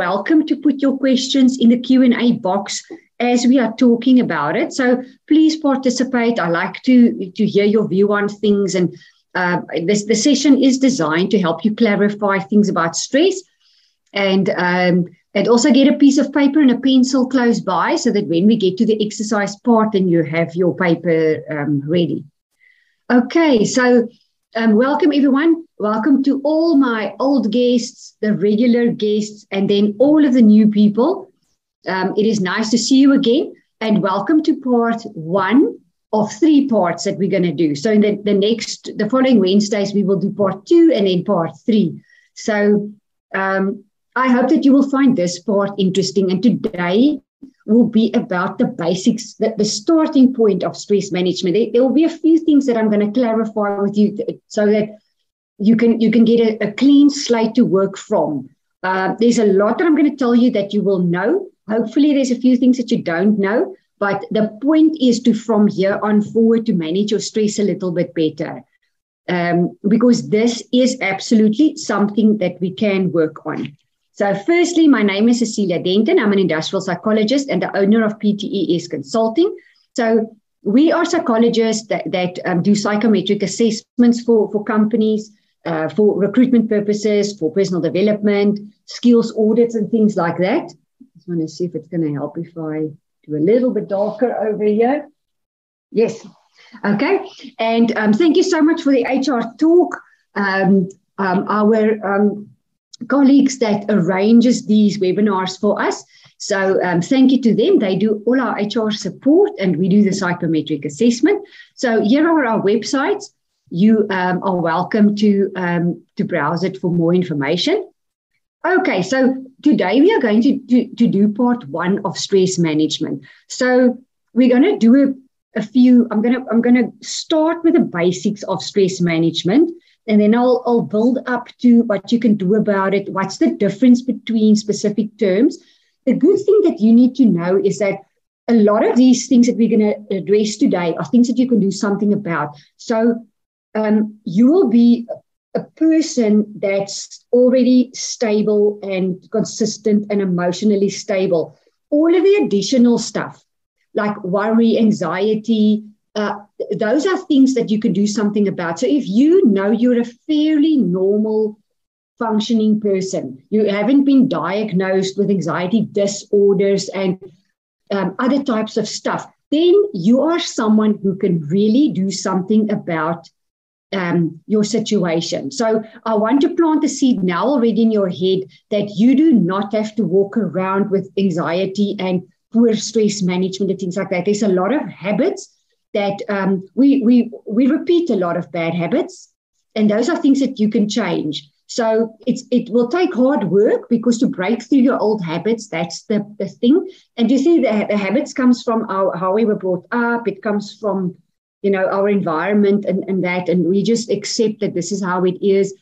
welcome to put your questions in the Q&A box as we are talking about it. So please participate. I like to hear your view on things. And the session is designed to help you clarify things about stress. And also get a piece of paper and a pencil close by so that when we get to the exercise part, then you have your paper ready. Okay, so welcome everyone. Welcome to all my old guests, the regular guests, and then all of the new people. It is nice to see you again, and welcome to part 1 of 3 parts that we're going to do. So in the following Wednesdays, we will do part 2 and then part 3. So I hope that you will find this part interesting. And today will be about the basics, the starting point of stress management. There will be a few things that I'm going to clarify with you so that you can get a clean slate to work from. There's a lot that I'm going to tell you that you will know. Hopefully there's a few things that you don't know, but the point is to, from here on forward, to manage your stress a little bit better. Because this is absolutely something that we can work on. So firstly, my name is Cecilia Denton. I'm an industrial psychologist and the owner of PTES Consulting. So we are psychologists that do psychometric assessments for companies, for recruitment purposes, for personal development, skills audits and things like that. I just want to see if it's going to help if I do a little bit darker over here. Yes. Okay. And thank you so much for the HR talk. Our colleagues that arranges these webinars for us. So thank you to them. They do all our HR support and we do the psychometric assessment. So here are our websites. You are welcome to browse it for more information. Okay, so today we are going to do part 1 of stress management. So we're going to do a few, I'm going to start with the basics of stress management. And then I'll build up to what you can do about it. What's the difference between specific terms? The good thing that you need to know is that a lot of these things that we're going to address today are things that you can do something about. So you will be a person that's already stable and consistent and emotionally stable. All of the additional stuff like worry, anxiety, those are things that you can do something about. So if you know you're a fairly normal functioning person, you haven't been diagnosed with anxiety disorders and other types of stuff, then you are someone who can really do something about your situation. So I want to plant the seed now already in your head that you do not have to walk around with anxiety and poor stress management and things like that. There's a lot of habits that we repeat a lot of bad habits, and those are things that you can change. So it will take hard work because to break through your old habits, that's the thing. And you see the habits comes from how we were brought up. It comes from, our environment and that, and we just accept that this is how it is.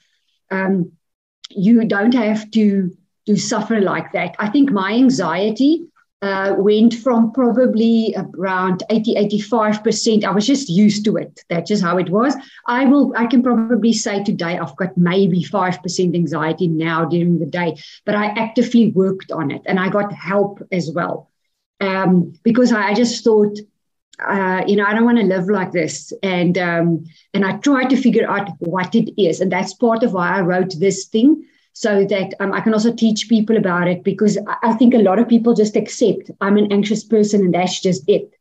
You don't have to suffer like that. I think my anxiety went from probably around 85%. I was just used to it. That's just how it was. I can probably say today I've got maybe 5% anxiety now during the day, but I actively worked on it and I got help as well. Because I just thought, I don't want to live like this. And I tried to figure out what it is. And that's part of why I wrote this thing. So that I can also teach people about it, because I think a lot of people just accept I'm an anxious person and that's just it.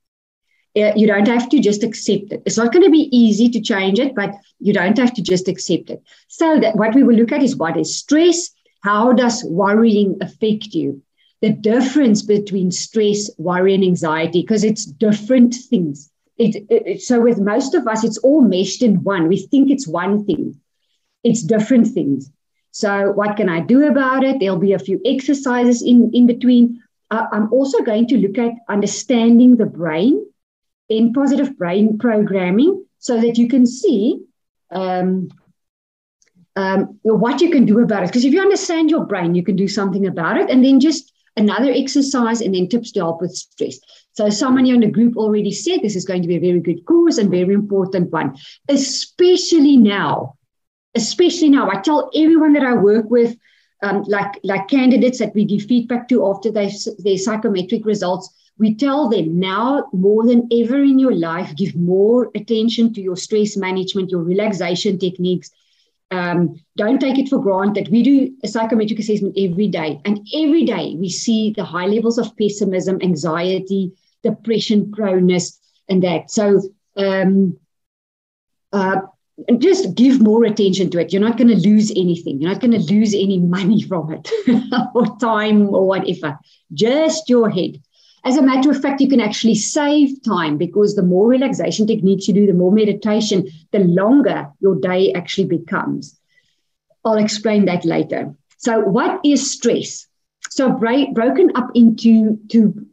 You don't have to just accept it. It's not going to be easy to change it, but you don't have to just accept it. So that what we will look at is what is stress? How does worrying affect you? The difference between stress, worry, and anxiety, because it's different things. So with most of us, it's all meshed in one. We think it's one thing. It's different things. So what can I do about it? There'll be a few exercises in between. I'm also going to look at understanding the brain in positive brain programming so that you can see what you can do about it. Because if you understand your brain, you can do something about it. And then just another exercise and then tips to help with stress. So somebody in the group already said this is going to be a very good course and very important one, especially now. I tell everyone that I work with, like candidates that we give feedback to after their psychometric results. We tell them now more than ever in your life, give more attention to your stress management, your relaxation techniques. Don't take it for granted. We do a psychometric assessment every day, and every day we see the high levels of pessimism, anxiety, depression proneness, and that. So just give more attention to it. You're not going to lose anything. You're not going to lose any money from it or time or whatever. Just your head. As a matter of fact, you can actually save time, because the more relaxation techniques you do, the more meditation, the longer your day actually becomes. I'll explain that later. So what is stress? So broken up into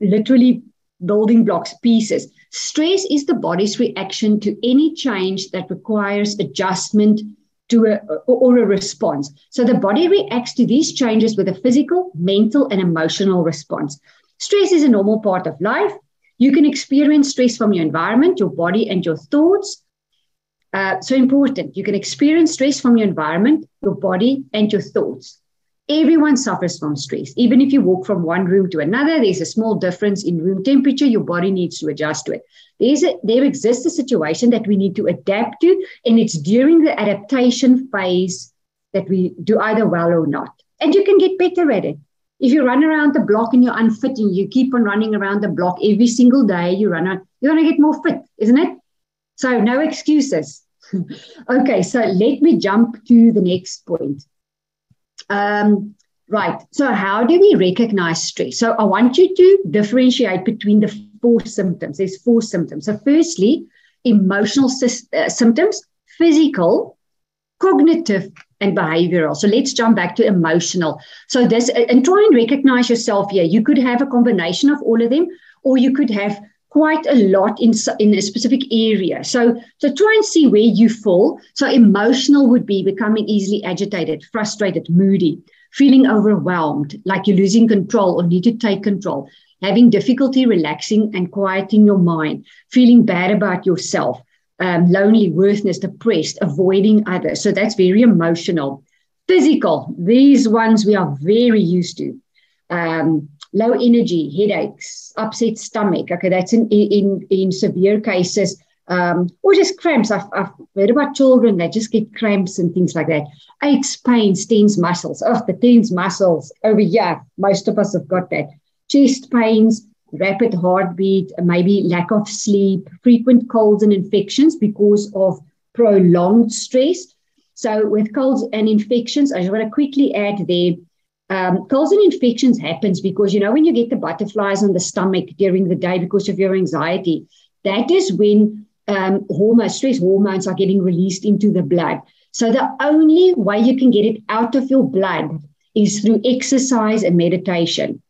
literally building blocks, pieces. Stress is the body's reaction to any change that requires adjustment or a response. So the body reacts to these changes with a physical, mental, and emotional response. Stress is a normal part of life. You can experience stress from your environment, your body, and your thoughts. So important. You can experience stress from your environment, your body, and your thoughts. Everyone suffers from stress. Even if you walk from one room to another, there's a small difference in room temperature. Your body needs to adjust to it. There exists a situation that we need to adapt to, and it's during the adaptation phase that we do either well or not. And you can get better at it. If you run around the block and you're unfit and you keep on running around the block every single day, you're going to get more fit, isn't it? So no excuses. Okay, so let me jump to the next point. Right, so how do we recognize stress? So I want you to differentiate between the 4 symptoms. There's 4 symptoms. So firstly, emotional symptoms, physical, cognitive, and behavioral. So let's jump back to emotional. So this, and try and recognize yourself here. You could have a combination of all of them, or you could have quite a lot in a specific area. So try and see where you fall. So emotional would be becoming easily agitated, frustrated, moody, feeling overwhelmed, like you're losing control or need to take control, having difficulty relaxing and quieting your mind, feeling bad about yourself, lonely, worthless, depressed, avoiding others. So that's very emotional. Physical, these ones we are very used to. Low energy, headaches, upset stomach. Okay, that's in severe cases. Or just cramps. I've heard about children that just get cramps and things like that. Aches, pains, tense muscles. Oh, the tense muscles over here. Most of us have got that. Chest pains, rapid heartbeat, maybe lack of sleep, frequent colds and infections because of prolonged stress. So with colds and infections, I just want to quickly add there, colds and infections happens because, when you get the butterflies on the stomach during the day because of your anxiety, that is when stress hormones are getting released into the blood. So the only way you can get it out of your blood is through exercise and meditation.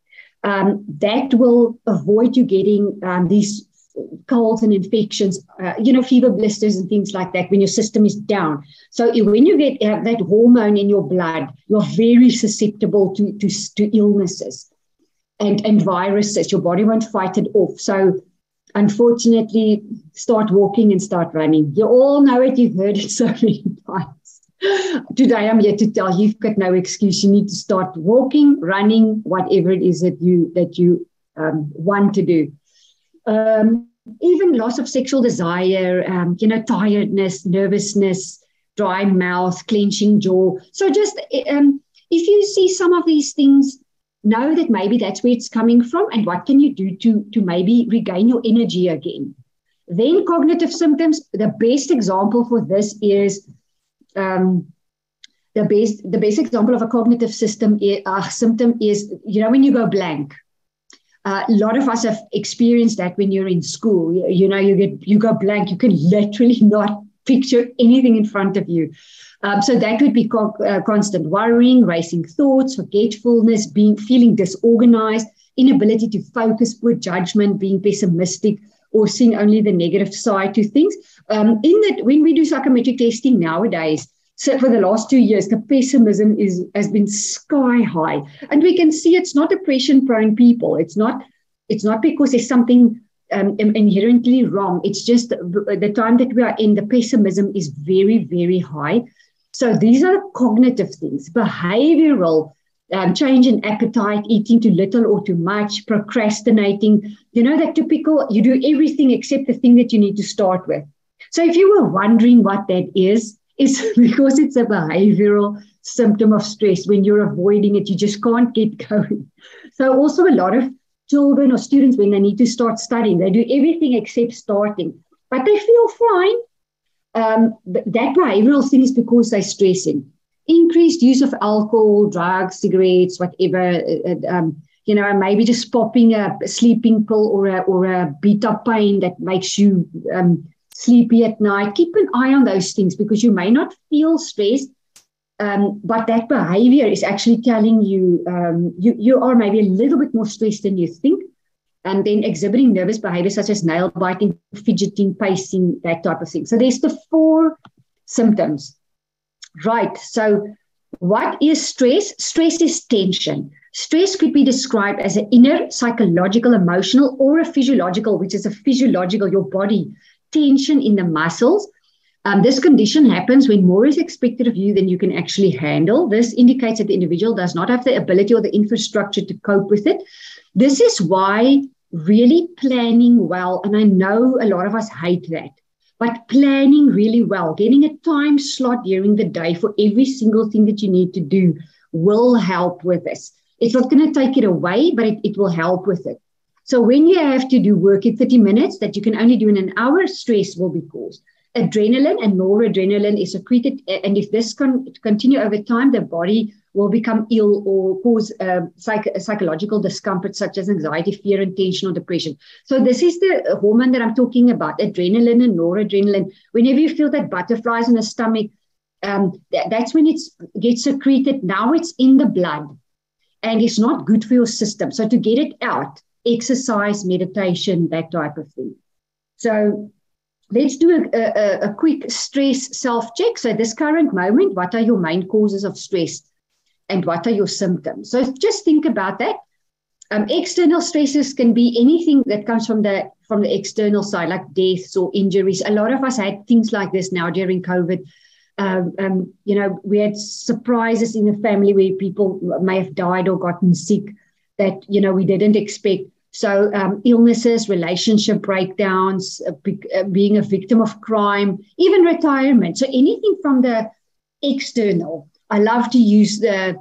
That will avoid you getting these colds and infections, fever blisters and things like that when your system is down. So when you get that hormone in your blood, you're very susceptible to illnesses and viruses. Your body won't fight it off. So unfortunately, start walking and start running. You all know it. You've heard it so many times. Today, I'm here to tell you've got no excuse. You need to start walking, running, whatever it is that you want to do. Even loss of sexual desire, tiredness, nervousness, dry mouth, clenching jaw. So just if you see some of these things, know that maybe that's where it's coming from, and what can you do to maybe regain your energy again. Then cognitive symptoms. The best example for this is the best example of a cognitive symptom is when you go blank. A lot of us have experienced that when you're in school. You go blank. You can literally not picture anything in front of you. So that would be constant worrying, racing thoughts, forgetfulness, feeling disorganized, inability to focus, poor judgment, being pessimistic, or seeing only the negative side to things. In that, when we do psychometric testing nowadays, so for the last 2 years, the pessimism has been sky high, and we can see it's not depression-prone people. It's not because there's something inherently wrong. It's just the time that we are in, the pessimism is very, very high. So these are cognitive things. Behavioral change in appetite, eating too little or too much, procrastinating, that typical, you do everything except the thing that you need to start with. So if you were wondering what that is, it's because it's a behavioral symptom of stress. When you're avoiding it, you just can't get going. So also a lot of children or students, when they need to start studying, they do everything except starting, but they feel fine. That behavioral thing is because they're stressing. Increased use of alcohol, drugs, cigarettes, whatever, maybe just popping a sleeping pill or a beta pain that makes you sleepy at night. Keep an eye on those things because you may not feel stressed, but that behavior is actually telling you you are maybe a little bit more stressed than you think. And then exhibiting nervous behavior such as nail biting, fidgeting, pacing, that type of thing. So there's the 4 symptoms. Right. So what is stress? Stress is tension. Stress could be described as an inner, psychological, emotional, or a physiological, which is a physiological, your body, tension in the muscles. This condition happens when more is expected of you than you can actually handle. This indicates that the individual does not have the ability or the infrastructure to cope with it. This is why really planning well, and I know a lot of us hate that, but planning really well, getting a time slot during the day for every single thing that you need to do will help with this. It's not going to take it away, but it will help with it. So when you have to do work in 30 minutes that you can only do in an hour, stress will be caused. Adrenaline and noradrenaline is secreted, and if this continue over time, the body will become ill or cause psychological discomfort such as anxiety, fear, and tension or depression. So this is the hormone that I'm talking about, adrenaline and noradrenaline. Whenever you feel that butterflies in the stomach, that's when it gets secreted. Now it's in the blood and it's not good for your system. So to get it out, exercise, meditation, that type of thing. So let's do a quick stress self-check. So this current moment, what are your main causes of stress? And what are your symptoms? So just think about that. External stresses can be anything that comes from the external side, like deaths or injuries. A lot of us had things like this now during COVID. We had surprises in the family where people may have died or gotten sick that, we didn't expect. So illnesses, relationship breakdowns, being a victim of crime, even retirement. So anything from the external. I love to use the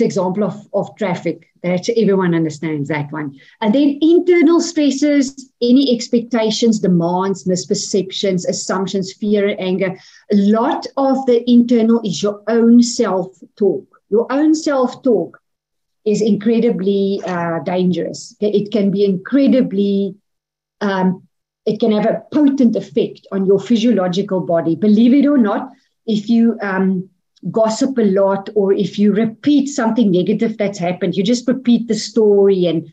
example of traffic. That everyone understands that one. And then internal stresses, any expectations, demands, misperceptions, assumptions, fear, anger. A lot of the internal is your own self-talk. Your own self-talk is incredibly dangerous. It can be incredibly it can have a potent effect on your physiological body. Believe it or not, if you gossip a lot or if you repeat something negative that's happened, you just repeat the story. And,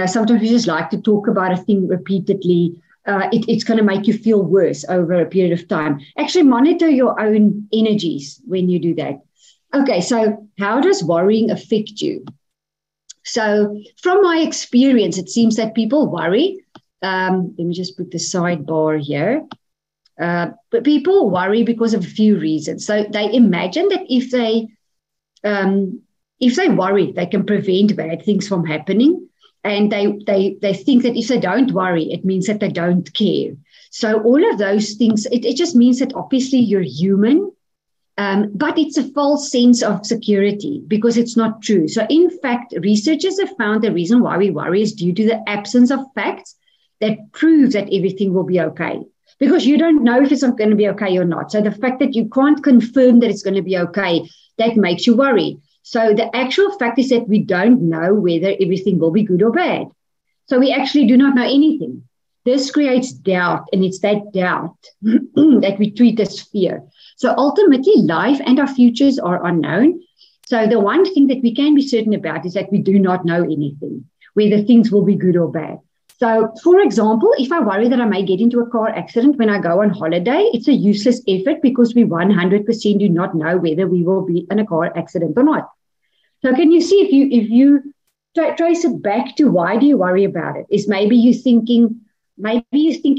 sometimes we just like to talk about a thing repeatedly. It's going to make you feel worse over a period of time. Actually, monitor your own energies when you do that. Okay, so how does worrying affect you? So from my experience, it seems that people worry. Let me just put the sidebar here. But people worry because of a few reasons. So they imagine that if they worry, they can prevent bad things from happening. And they think that if they don't worry, it means that they don't care. So all of those things, it just means that obviously you're human, but it's a false sense of security because it's not true. So in fact, researchers have found the reason why we worry is due to the absence of facts that prove that everything will be okay. Because you don't know if it's going to be okay or not. So the fact that you can't confirm that it's going to be okay, that makes you worry. So the actual fact is that we don't know whether everything will be good or bad. So we actually do not know anything. This creates doubt, and it's that doubt that we treat as fear. So ultimately, life and our futures are unknown. So the one thing that we can be certain about is that we do not know anything, whether things will be good or bad. So, for example, if I worry that I may get into a car accident when I go on holiday, it's a useless effort because we 100% do not know whether we will be in a car accident or not. So can you see if you trace it back to why do you worry about it? Is maybe you think you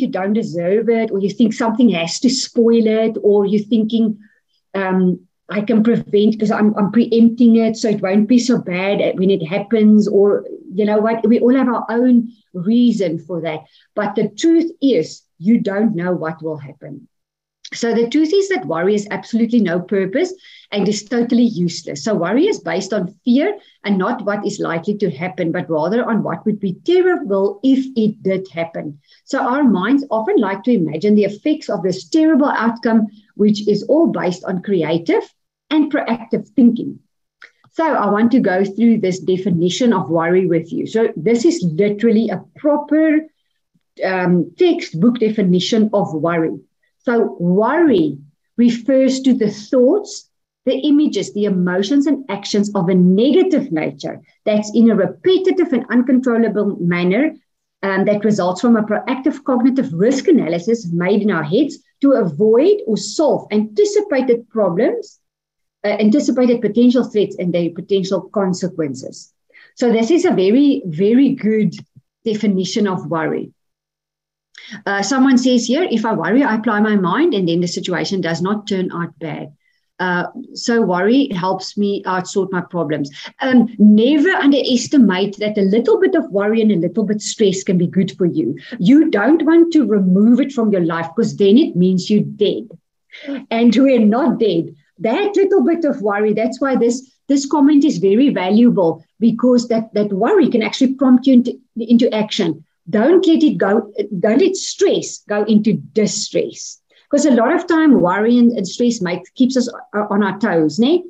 don't deserve it, or you think something has to spoil it, or you're thinking I can prevent because I'm preempting it, so it won't be so bad when it happens. Or, you know what, we all have our own reason for that. But the truth is, you don't know what will happen. So the truth is that worry has absolutely no purpose and is totally useless. So worry is based on fear and not what is likely to happen, but rather on what would be terrible if it did happen. So our minds often like to imagine the effects of this terrible outcome, which is all based on creative and proactive thinking. So I want to go through this definition of worry with you. So this is literally a proper textbook definition of worry. So worry refers to the thoughts, the images, the emotions and actions of a negative nature that's in a repetitive and uncontrollable manner that results from a proactive cognitive risk analysis made in our heads to avoid or solve anticipated problems, anticipated potential threats and their potential consequences. So this is a very, very good definition of worry. Someone says here, if I worry, I apply my mind and then the situation does not turn out bad. So worry helps me outsort my problems. Never underestimate that a little bit of worry and a little bit stress can be good for you. You don't want to remove it from your life because then it means you're dead. And we're not dead. That little bit of worry, that's why this comment is very valuable, because that worry can actually prompt you into action. Don't let it go. Don't let stress go into distress. Because a lot of time, worry and stress keeps us on our toes. Ne?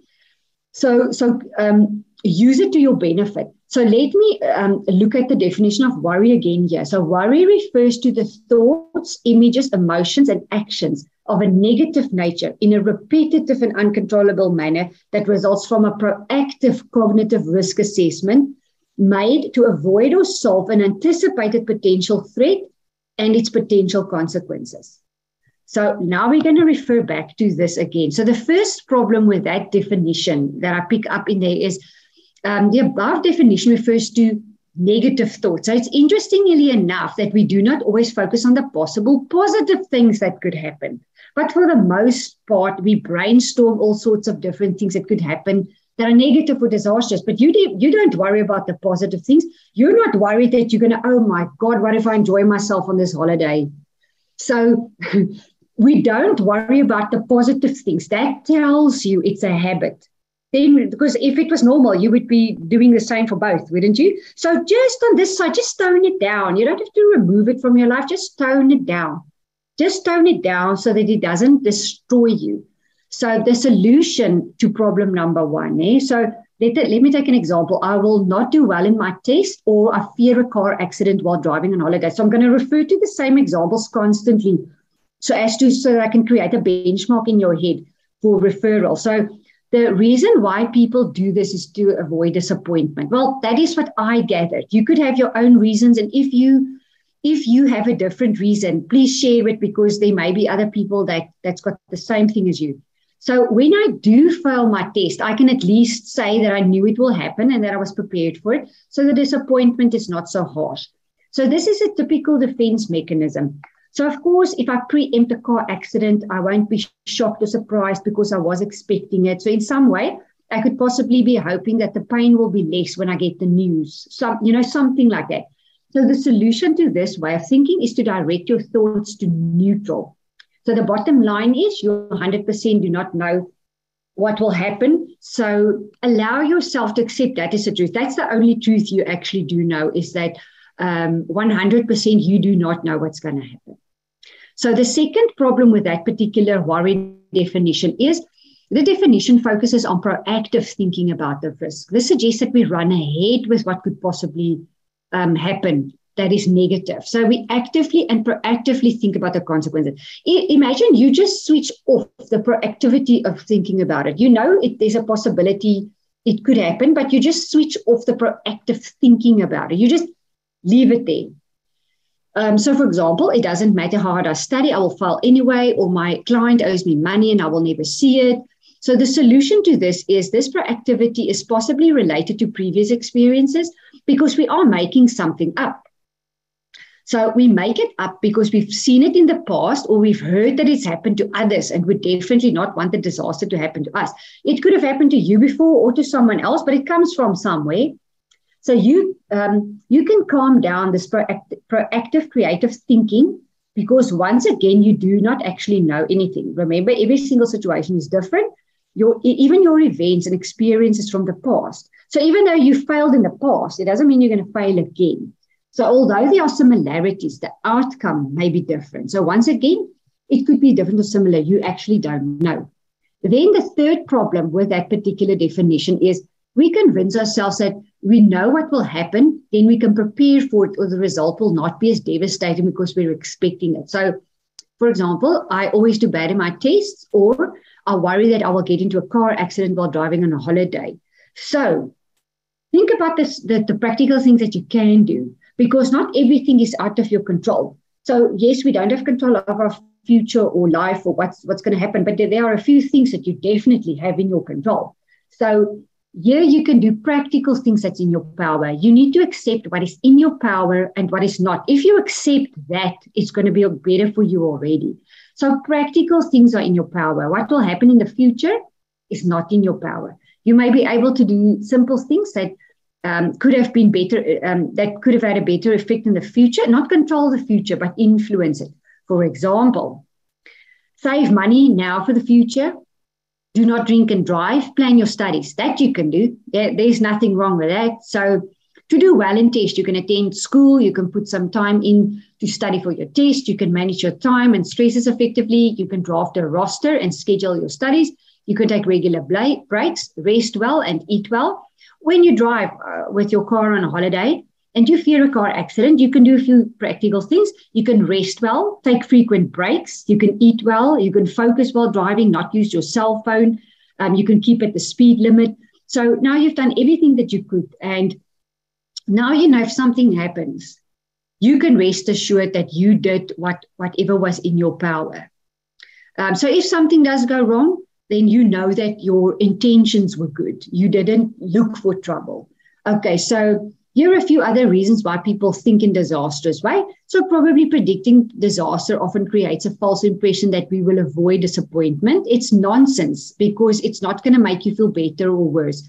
So use it to your benefit. So let me look at the definition of worry again here. So worry refers to the thoughts, images, emotions, and actions of a negative nature in a repetitive and uncontrollable manner that results from a proactive cognitive risk assessment made to avoid or solve an anticipated potential threat and its potential consequences. So now we're going to refer back to this again. So the first problem with that definition that I pick up in there is the above definition refers to negative thoughts. So it's interestingly enough that we do not always focus on the possible positive things that could happen. But for the most part, we brainstorm all sorts of different things that could happen that are negative or disastrous, but you don't worry about the positive things. You're not worried that you're going to, oh my God, what if I enjoy myself on this holiday? So we don't worry about the positive things. That tells you it's a habit. Then, because if it was normal, you would be doing the same for both, wouldn't you? So just on this side, just tone it down. You don't have to remove it from your life. Just tone it down. Just tone it down so that it doesn't destroy you. So the solution to problem number one, so let me take an example. I will not do well in my test, or I fear a car accident while driving on holiday. So I'm going to refer to the same examples constantly so that I can create a benchmark in your head for referral. So the reason why people do this is to avoid disappointment. Well, that is what I gathered. You could have your own reasons, and if you have a different reason, please share it, because there may be other people that's got the same thing as you. So when I do fail my test, I can at least say that I knew it will happen and that I was prepared for it. So the disappointment is not so harsh. So this is a typical defense mechanism. So of course, if I preempt a car accident, I won't be shocked or surprised because I was expecting it. So in some way, I could possibly be hoping that the pain will be less when I get the news. Something like that. So the solution to this way of thinking is to direct your thoughts to neutral. So the bottom line is you 100% do not know what will happen. So allow yourself to accept that as a truth. That's the only truth you actually do know, is that 100% you do not know what's going to happen. So the second problem with that particular worry definition is the definition focuses on proactive thinking about the risk. This suggests that we run ahead with what could possibly happen that is negative. So we actively and proactively think about the consequences. Imagine you just switch off the proactivity of thinking about it. You know there's a possibility it could happen, but you just switch off the proactive thinking about it. You just leave it there. So for example, it doesn't matter how hard I study, I will fail anyway, or my client owes me money and I will never see it. So the solution to this is this proactivity is possibly related to previous experiences, because we are making something up. So we make it up because we've seen it in the past or we've heard that it's happened to others and would definitely not want the disaster to happen to us. It could have happened to you before or to someone else, but it comes from somewhere. So you can calm down this proactive, creative thinking because once again, you do not actually know anything. Remember, every single situation is different. Even your events and experiences from the past. So even though you failed in the past, it doesn't mean you're going to fail again. So although there are similarities, the outcome may be different. So once again, it could be different or similar. You actually don't know. Then the third problem with that particular definition is we convince ourselves that we know what will happen, then we can prepare for it, or the result will not be as devastating because we're expecting it. So, for example, I always do bad in my tests, or I worry that I will get into a car accident while driving on a holiday. So think about this, the practical things that you can do, because not everything is out of your control. So yes, we don't have control of our future or life or what's going to happen, but there are a few things that you definitely have in your control. So here you can do practical things that's in your power. You need to accept what is in your power and what is not. If you accept that, it's going to be better for you already. So practical things are in your power. What will happen in the future is not in your power. You may be able to do simple things that could have been better, that could have had a better effect in the future, not control the future, but influence it. For example, save money now for the future. Do not drink and drive. Plan your studies. That you can do. There's nothing wrong with that. So to do well in test, you can attend school. You can put some time in to study for your test. You can manage your time and stresses effectively. You can draft a roster and schedule your studies. You can take regular breaks, rest well, and eat well. When you drive with your car on a holiday and you fear a car accident, you can do a few practical things. You can rest well, take frequent breaks. You can eat well. You can focus while driving, not use your cell phone. You can keep at the speed limit. So now you've done everything that you could. And now you know if something happens, you can rest assured that you did whatever was in your power. So if something does go wrong, then you know that your intentions were good. You didn't look for trouble. Okay, so here are a few other reasons why people think in disastrous way. So probably predicting disaster often creates a false impression that we will avoid disappointment. It's nonsense because it's not going to make you feel better or worse.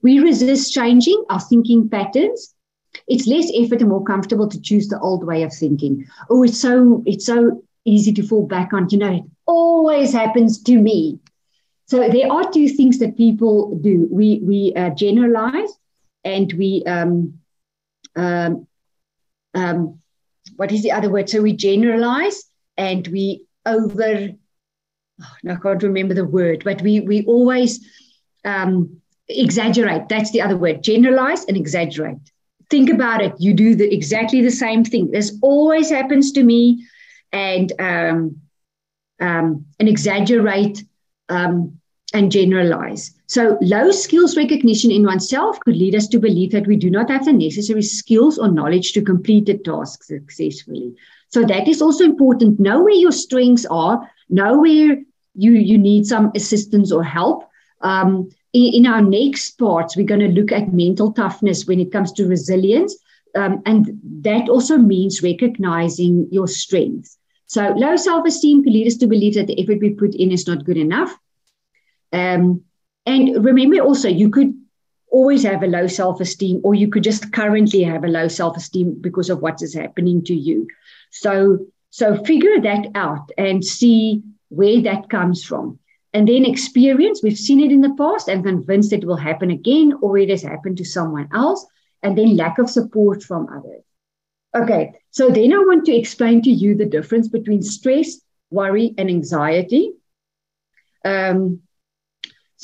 We resist changing our thinking patterns. It's less effort and more comfortable to choose the old way of thinking. Oh, it's so easy to fall back on, it always happens to me. So there are two things that people do. We generalize, and we what is the other word? So we generalize and we I can't remember the word, but we always exaggerate. That's the other word. Generalize and exaggerate. Think about it. You do exactly the same thing. This always happens to me, and exaggerate. And generalize. So low skills recognition in oneself could lead us to believe that we do not have the necessary skills or knowledge to complete the task successfully. So that is also important. Know where your strengths are. Know where you need some assistance or help. In our next parts, we're going to look at mental toughness when it comes to resilience. And that also means recognizing your strengths. So low self-esteem could lead us to believe that the effort we put in is not good enough. And remember also, you could always have a low self-esteem, or you could just currently have a low self-esteem because of what is happening to you. So figure that out and see where that comes from. And then experience, we've seen it in the past and convinced it will happen again, or it has happened to someone else. And then lack of support from others. Okay, so then I want to explain to you the difference between stress, worry, and anxiety.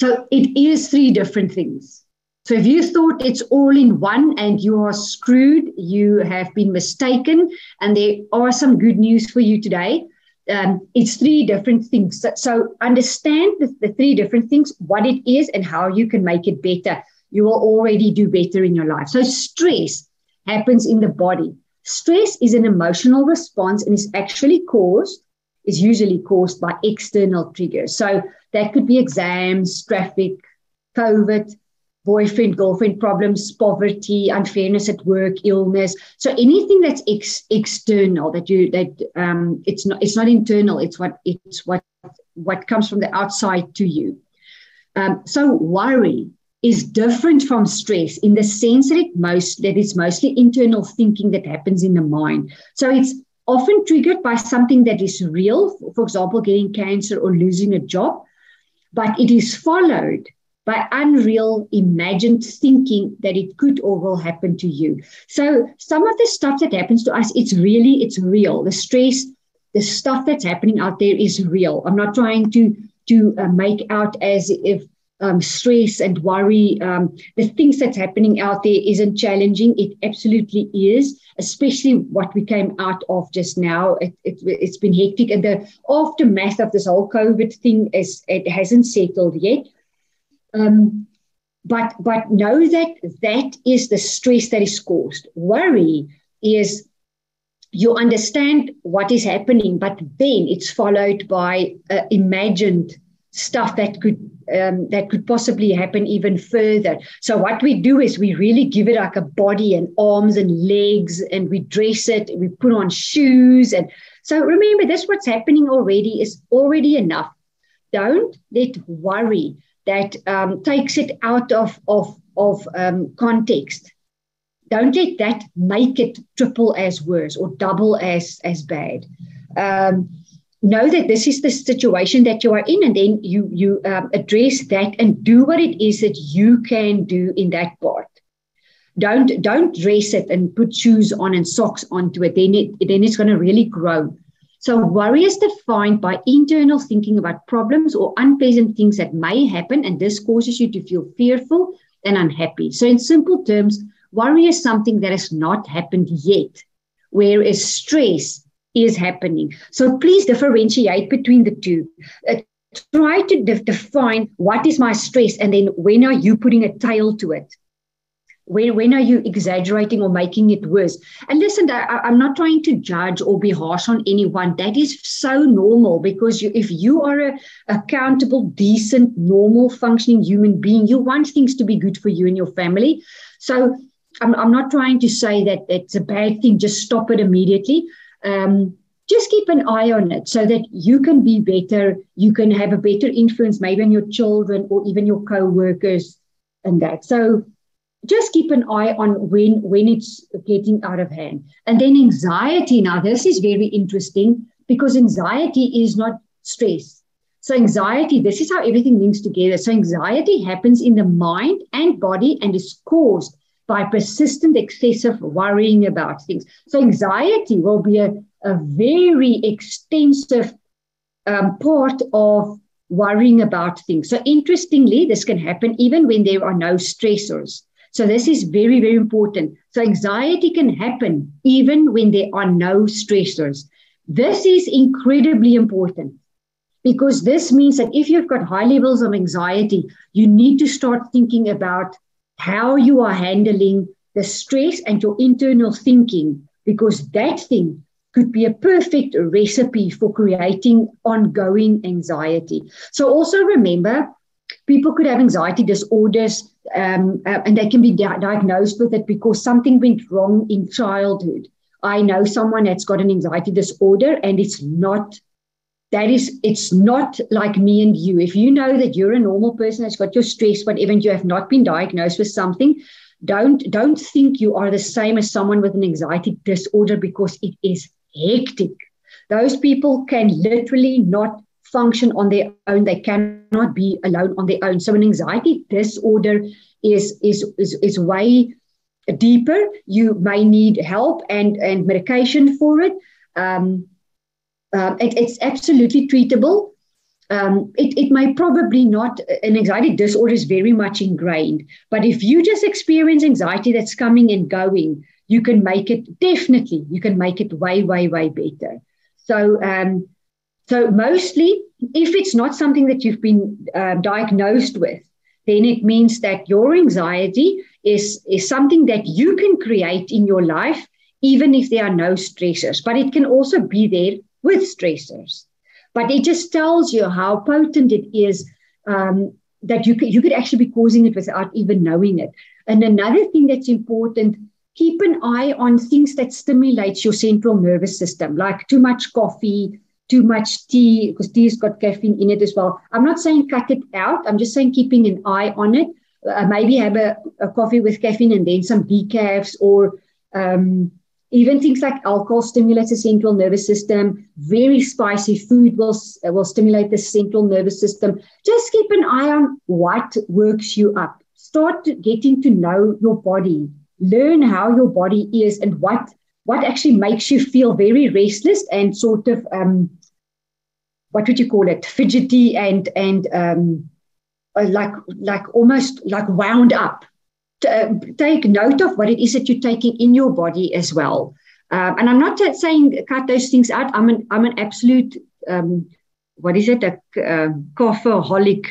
So it is three different things. So if you thought it's all in one and you are screwed, you have been mistaken, and there are some good news for you today. It's three different things. So understand the three different things, what it is and how you can make it better. You will already do better in your life. So stress happens in the body. Stress is an emotional response and is usually caused by external triggers. So that could be exams, traffic, COVID, boyfriend, girlfriend problems, poverty, unfairness at work, illness. So anything that's external, it's not internal. It's what comes from the outside to you. So worry is different from stress in the sense that it's mostly internal thinking that happens in the mind. So it's often triggered by something that is real, for example, getting cancer or losing a job, but it is followed by unreal imagined thinking that it could or will happen to you. So some of the stuff that happens to us, it's real. The stress, the stuff that's happening out there is real. I'm not trying to make out as if stress and worry, the things that's happening out there isn't challenging. It absolutely is, especially what we came out of just now. It's been hectic, and the aftermath of this whole COVID thing it hasn't settled yet. But know that is the stress that is caused. Worry is you understand what is happening, but then it's followed by imagined stuff that could possibly happen even further. So what we do is we really give it like a body and arms and legs, and we dress it, we put on shoes. And so remember, this what's happening already is already enough. Don't let worry that takes it out of context. Don't let that make it triple as worse or double as bad. Know that this is the situation that you are in, and then you address that and do what it is that you can do in that part. Don't dress it and put shoes on and socks onto it. Then it's going to really grow. So worry is defined by internal thinking about problems or unpleasant things that may happen, and this causes you to feel fearful and unhappy. So in simple terms, worry is something that has not happened yet, whereas stress is happening. So please differentiate between the two. Try to define what is my stress, and then when are you putting a tail to it? When are you exaggerating or making it worse? And listen, I'm not trying to judge or be harsh on anyone. That is so normal, because if you are a accountable, decent, normal, functioning human being, you want things to be good for you and your family. So I'm not trying to say that it's a bad thing. Just stop it immediately. Just keep an eye on it so that you can be better. You can have a better influence maybe on your children or even your co-workers and that. So just keep an eye on when it's getting out of hand. And then anxiety. Now, this is very interesting because anxiety is not stress. So anxiety, this is how everything links together. So anxiety happens in the mind and body and is caused by persistent, excessive worrying about things. So anxiety will be a very extensive part of worrying about things. So interestingly, this can happen even when there are no stressors. So this is very, very important. So anxiety can happen even when there are no stressors. This is incredibly important because this means that if you've got high levels of anxiety, you need to start thinking about how you are handling the stress and your internal thinking, because that thing could be a perfect recipe for creating ongoing anxiety. So also remember, people could have anxiety disorders and they can be diagnosed with it because something went wrong in childhood. I know someone that's got an anxiety disorder, and it's not like me and you. If you know that you're a normal person that's got your stress, whatever, and you have not been diagnosed with something, don't think you are the same as someone with an anxiety disorder, because it is hectic. Those people can literally not function on their own. They cannot be alone on their own. So an anxiety disorder is way deeper. You may need help and medication for it. It's absolutely treatable. It may probably not, an anxiety disorder is very much ingrained, but if you just experience anxiety that's coming and going, you can make it way, way, way better. So mostly, if it's not something that you've been diagnosed with, then it means that your anxiety is something that you can create in your life, even if there are no stressors. But it can also be there with stressors. But it just tells you how potent it is that you could actually be causing it without even knowing it. And another thing that's important, keep an eye on things that stimulate your central nervous system, like too much coffee, too much tea, because tea has got caffeine in it as well. I'm not saying cut it out. I'm just saying keeping an eye on it. Maybe have a coffee with caffeine and then some decafs, or even things like alcohol stimulates the central nervous system. Very spicy food will stimulate the central nervous system. Just keep an eye on what works you up. Start getting to know your body. Learn how your body is and what actually makes you feel very restless and sort of, what would you call it, fidgety and like almost like wound up. Take note of what it is that you're taking in your body as well. And I'm not saying cut those things out. I'm an absolute, what is it, a coffeeholic.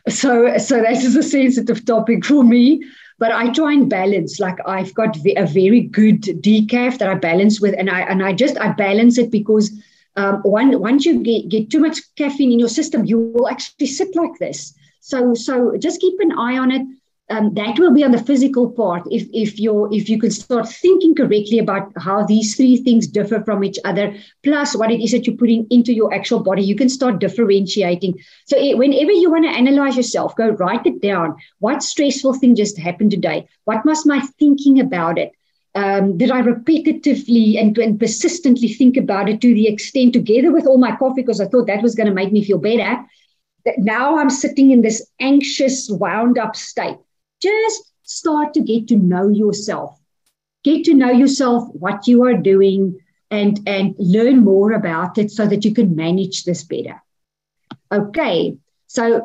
So that is a sensitive topic for me. But I try and balance. Like I've got a very good decaf that I balance with, and I balance it because once you get too much caffeine in your system, you will actually sit like this. So just keep an eye on it. That will be on the physical part. If you can start thinking correctly about how these three things differ from each other, plus what it is that you're putting into your actual body, you can start differentiating. So whenever you want to analyze yourself, go write it down. What stressful thing just happened today? What was my thinking about it? Did I repetitively and persistently think about it to the extent, together with all my coffee, because I thought that was going to make me feel better, that now I'm sitting in this anxious, wound up state? Just start to get to know yourself. Get to know yourself, what you are doing, and learn more about it so that you can manage this better. Okay, so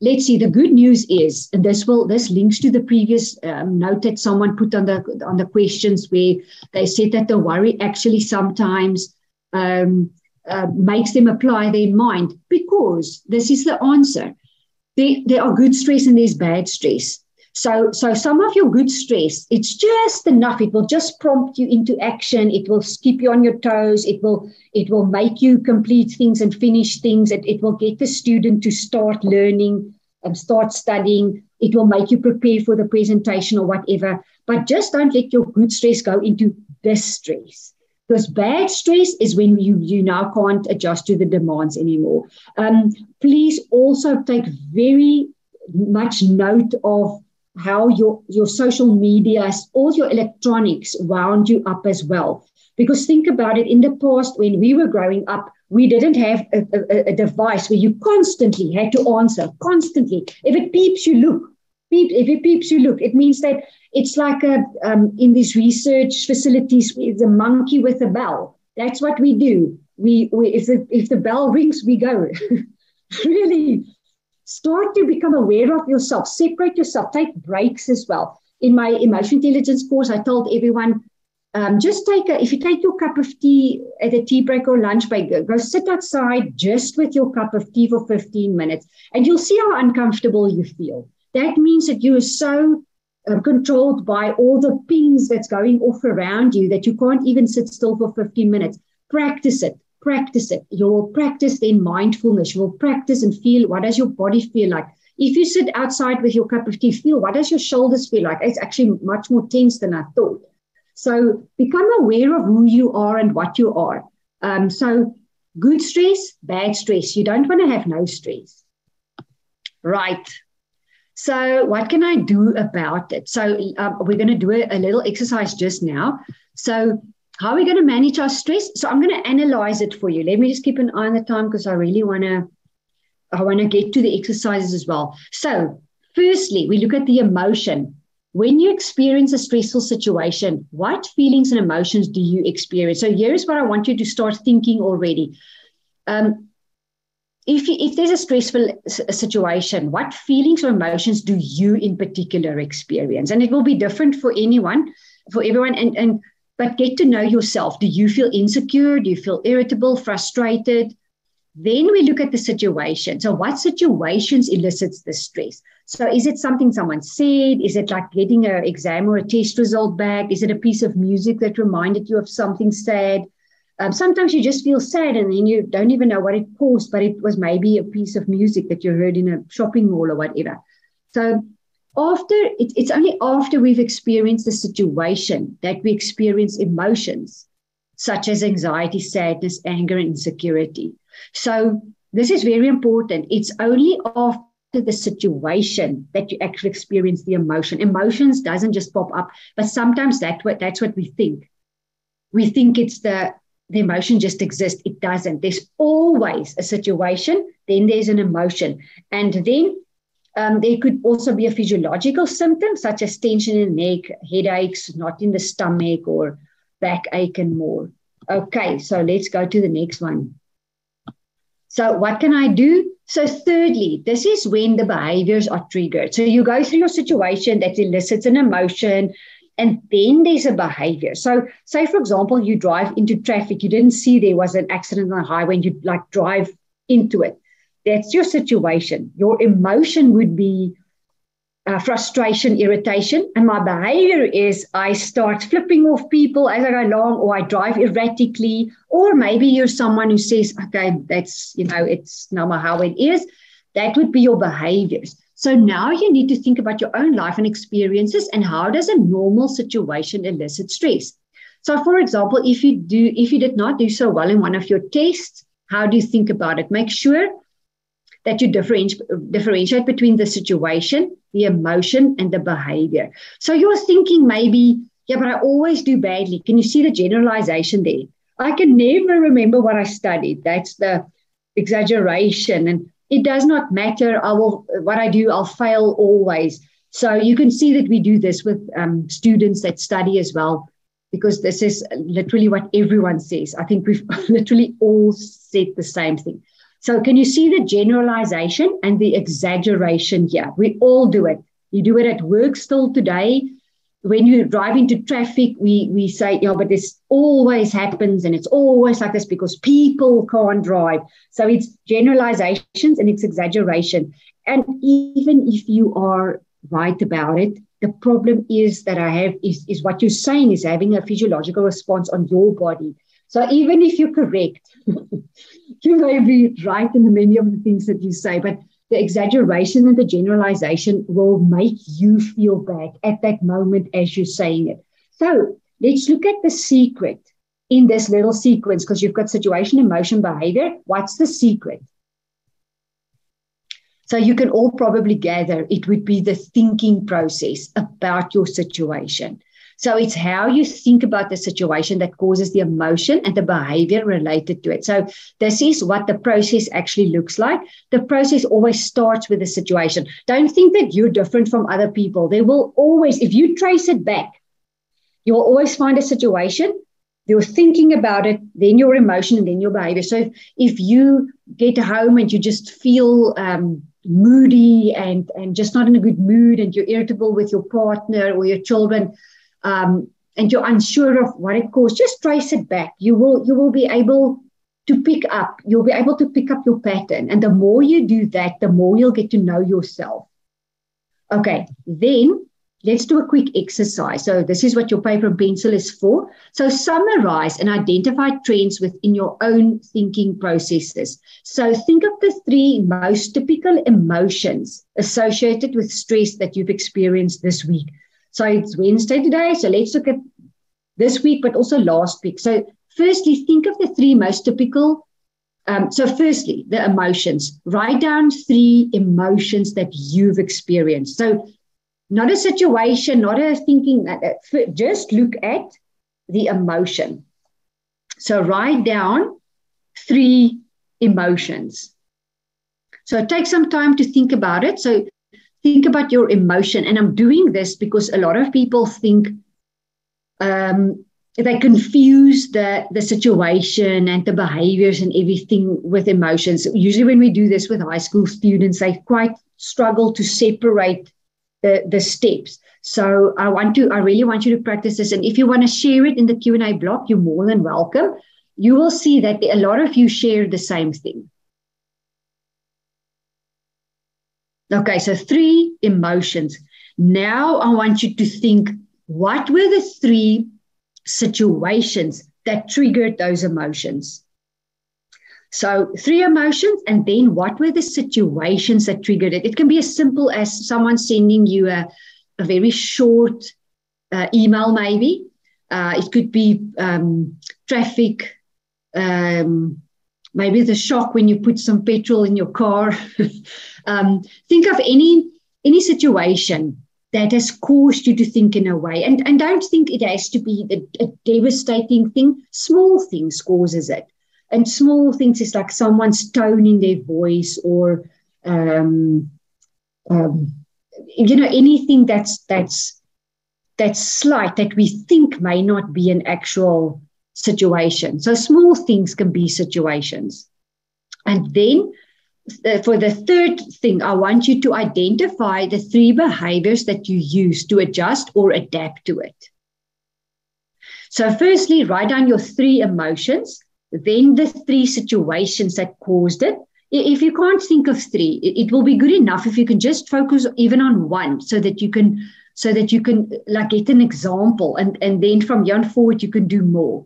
let's see. The good news is, and this links to the previous note that someone put on the questions, where they said that the worry actually sometimes makes them apply their mind, because this is the answer. There are good stress and there's bad stress. So some of your good stress, it's just enough. It will just prompt you into action. It will keep you on your toes. It will make you complete things and finish things. It will get the student to start learning and start studying. It will make you prepare for the presentation or whatever. But just don't let your good stress go into distress. Because bad stress is when you now can't adjust to the demands anymore. Please also take very much note of how your social media, all your electronics wound you up as well. Because think about it, in the past, when we were growing up, we didn't have a device where you constantly had to answer, constantly. If it beeps, you look. If it beeps, you look. It means that it's like in these research facilities, with the monkey with a bell. That's what we do. If the bell rings, we go. Really, start to become aware of yourself. Separate yourself. Take breaks as well. In my emotional intelligence course, I told everyone, just if you take your cup of tea at a tea break or lunch break, go sit outside just with your cup of tea for 15 minutes, and you'll see how uncomfortable you feel. That means that you are so controlled by all the pings that's going off around you that you can't even sit still for 15 minutes. Practice it. Practice it. You will practice then mindfulness. You will practice and feel, what does your body feel like? If you sit outside with your cup of tea, feel, what does your shoulders feel like? It's actually much more tense than I thought. So become aware of who you are and what you are. So good stress, bad stress. You don't want to have no stress. Right. So what can I do about it? So we're going to do a little exercise just now. So how are we going to manage our stress? So I'm going to analyze it for you. Let me just keep an eye on the time, because I really want to get to the exercises as well. So firstly, we look at the emotion. When you experience a stressful situation, what feelings and emotions do you experience? So here's what I want you to start thinking already. If there's a stressful situation, what feelings or emotions do you in particular experience? And it will be different for everyone. But get to know yourself. Do you feel insecure? Do you feel irritable, frustrated? Then we look at the situation. So what situations elicits the stress? So is it something someone said? Is it like getting an exam or a test result back? Is it a piece of music that reminded you of something sad? Sometimes you just feel sad and then you don't even know what it caused, but it was maybe a piece of music that you heard in a shopping mall or whatever. So it's only after we've experienced the situation that we experience emotions such as anxiety, sadness, anger, and insecurity. So this is very important. It's only after the situation that you actually experience the emotion. Emotions doesn't just pop up, but sometimes that's what we think. We think it's the emotion just exists. It doesn't. There's always a situation, then there's an emotion. And then there could also be a physiological symptom, such as tension in the neck, headaches, knot in the stomach, or backache and more. Okay, so let's go to the next one. So what can I do? So thirdly, this is when the behaviors are triggered. So you go through your situation that elicits an emotion, and then there's a behavior. So say, for example, you drive into traffic. You didn't see there was an accident on the highway and you drive into it. That's your situation. Your emotion would be frustration, irritation. And my behavior is I start flipping off people as I go along, or I drive erratically. Or maybe you're someone who says, okay, that's, it's normal how it is. That would be your behaviors. So now you need to think about your own life and experiences and how does a normal situation elicit stress. So for example, if you did not do so well in one of your tests, how do you think about it? Make sure that you differentiate between the situation, the emotion, and the behavior. So you're thinking maybe, yeah, but I always do badly. Can you see the generalization there? I can never remember what I studied. That's the exaggeration. And it does not matter. What I do, I'll fail always. So you can see that we do this with students that study as well, because this is literally what everyone says. I think we've literally all said the same thing. So can you see the generalization and the exaggeration here? We all do it. You do it at work still today. When you drive into traffic, we say, yeah, but this always happens and it's always like this because people can't drive. So it's generalizations and it's exaggeration. And even if you are right about it, the problem is that is what you're saying is having a physiological response on your body. So even if you're correct, you may be right in many of the things that you say, but the exaggeration and the generalization will make you feel bad at that moment as you're saying it. So let's look at the secret in this little sequence, because you've got situation, emotion, behavior. What's the secret? So you can all probably gather it would be the thinking process about your situation. So it's how you think about the situation that causes the emotion and the behavior related to it. So this is what the process actually looks like. The process always starts with the situation. Don't think that you're different from other people. There will always, if you trace it back, you will always find a situation, you're thinking about it, then your emotion, and then your behavior. So if you get home and you just feel moody and just not in a good mood, and you're irritable with your partner or your children, and you're unsure of what it caused, just trace it back. You will be able to pick up your pattern. And the more you do that, the more you'll get to know yourself. Okay, then let's do a quick exercise. So this is what your paper and pencil is for. So summarize and identify trends within your own thinking processes. So think of the 3 most typical emotions associated with stress that you've experienced this week. So it's Wednesday today, so let's look at this week, but also last week. So firstly, think of the 3 most typical. So firstly, the emotions. Write down 3 emotions that you've experienced. So not a situation, not a thinking, just look at the emotion. So write down 3 emotions. So take some time to think about it. So think about your emotion. And I'm doing this because a lot of people think they confuse the situation and the behaviors and everything with emotions. Usually when we do this with high school students, they quite struggle to separate the steps. So I really want you to practice this. And if you want to share it in the Q&A block, you're more than welcome. You will see that a lot of you share the same thing. Okay, so 3 emotions. Now I want you to think, what were the 3 situations that triggered those emotions. So 3 emotions, and then what were the situations that triggered it? It can be as simple as someone sending you a very short email, maybe. It could be traffic, maybe the shock when you put some petrol in your car. Think of any situation that has caused you to think in a way. And don't think it has to be a devastating thing. Small things causes it. And small things is like someone's tone in their voice, or anything that's slight that we think may not be an actual situation. So small things can be situations. And then for the third thing, I want you to identify the 3 behaviors that you use to adjust or adapt to it. So firstly, write down your 3 emotions, then the 3 situations that caused it. If you can't think of 3, it will be good enough if you can just focus even on 1, so that you can like get an example, and then from here on forward you can do more.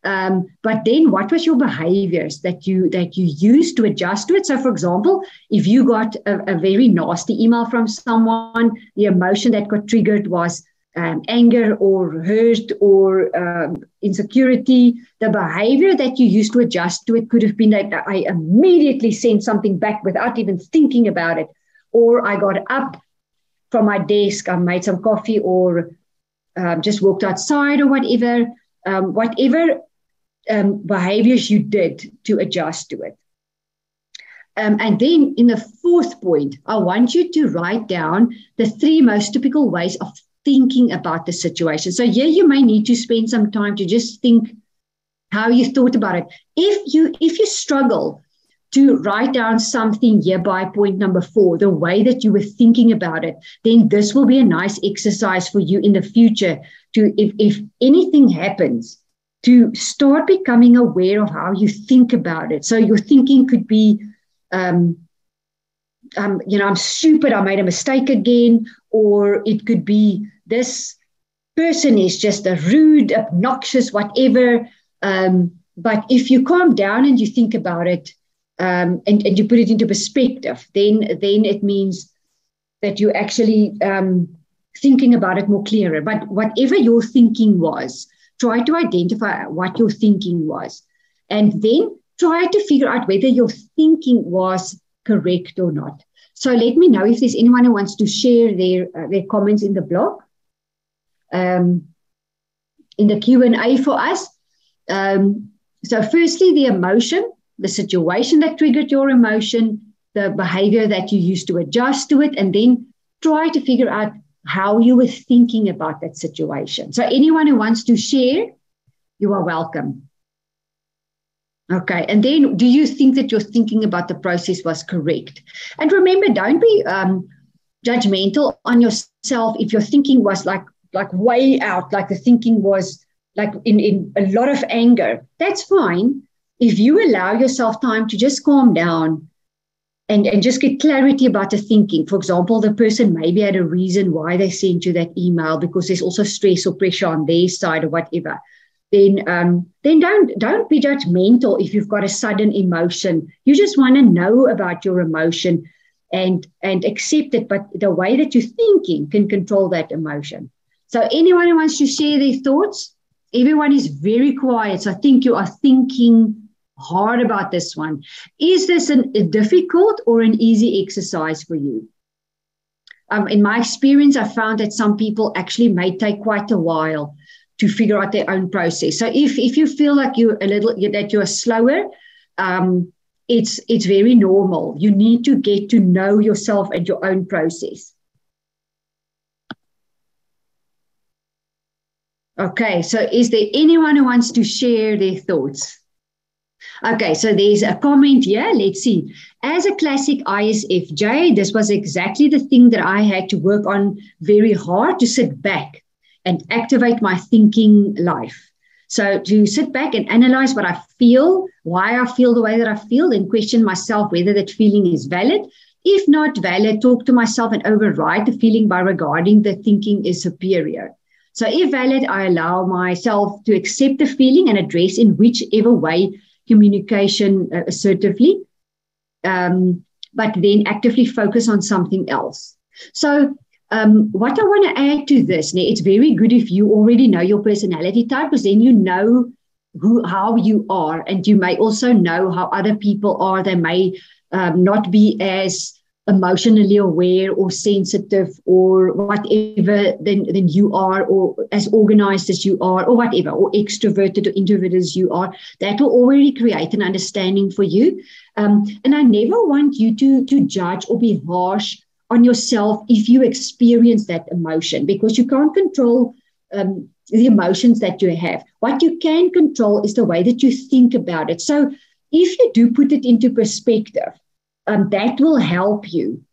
But then what was your behaviors that you used to adjust to it? So for example, if you got a very nasty email from someone, the emotion that got triggered was anger or hurt or insecurity. The behavior that you used to adjust to it could have been that I immediately sent something back without even thinking about it, or I got up from my desk, I made some coffee, or just walked outside, or whatever behaviors you did to adjust to it. And then in the 4th point, I want you to write down the 3 most typical ways of thinking about the situation. So here you may need to spend some time to just think how you thought about it. If you struggle to write down something here by point number 4, the way that you were thinking about it, then this will be a nice exercise for you in the future to, if anything happens, to start becoming aware of how you think about it. So your thinking could be, I'm stupid, I made a mistake again, or it could be, this person is just a rude, obnoxious, whatever. But if you calm down and you think about it, and you put it into perspective, then it means that you're actually thinking about it more clearer. But whatever your thinking was, try to identify what your thinking was, and then try to figure out whether your thinking was correct or not. So let me know if there's anyone who wants to share their comments in the blog, in the Q&A for us. So firstly, the emotion, the situation that triggered your emotion, the behavior that you used to adjust to it, and then try to figure out how you were thinking about that situation. So anyone who wants to share, you are welcome. Okay, and then do you think that your thinking about the process was correct? And remember, don't be judgmental on yourself if your thinking was like way out, like the thinking was like in a lot of anger. That's fine. If you allow yourself time to just calm down and just get clarity about the thinking. For example, the person maybe had a reason why they sent you that email, because there's also stress or pressure on their side or whatever. Then don't be judgmental if you've got a sudden emotion. You just want to know about your emotion and accept it, but the way that you're thinking can control that emotion. So anyone who wants to share their thoughts? Everyone is very quiet, so I think you are thinking hard about this one. Is this a difficult or an easy exercise for you? In my experience, I found that some people actually may take quite a while to figure out their own process. So if you feel like you're slower, it's very normal. You need to get to know yourself and your own process. Okay, so is there anyone who wants to share their thoughts? Okay, so there's a comment here. Let's see. As a classic ISFJ, this was exactly the thing that I had to work on very hard, to sit back and activate my thinking life. So to sit back and analyze what I feel, why I feel the way that I feel, then question myself whether that feeling is valid. If not valid, talk to myself and override the feeling by regarding the thinking is superior. So if valid, I allow myself to accept the feeling and address in whichever way communication assertively, but then actively focus on something else. So what I want to add to this, it's very good if you already know your personality type, because then you know how you are, and you may also know how other people are. They may not be as emotionally aware or sensitive or whatever than you are, or as organized as you are, or whatever, or extroverted or introverted as you are. That will already create an understanding for you. And I never want you to judge or be harsh on yourself if you experience that emotion, because you can't control the emotions that you have. What you can control is the way that you think about it. So if you do put it into perspective, that will help you,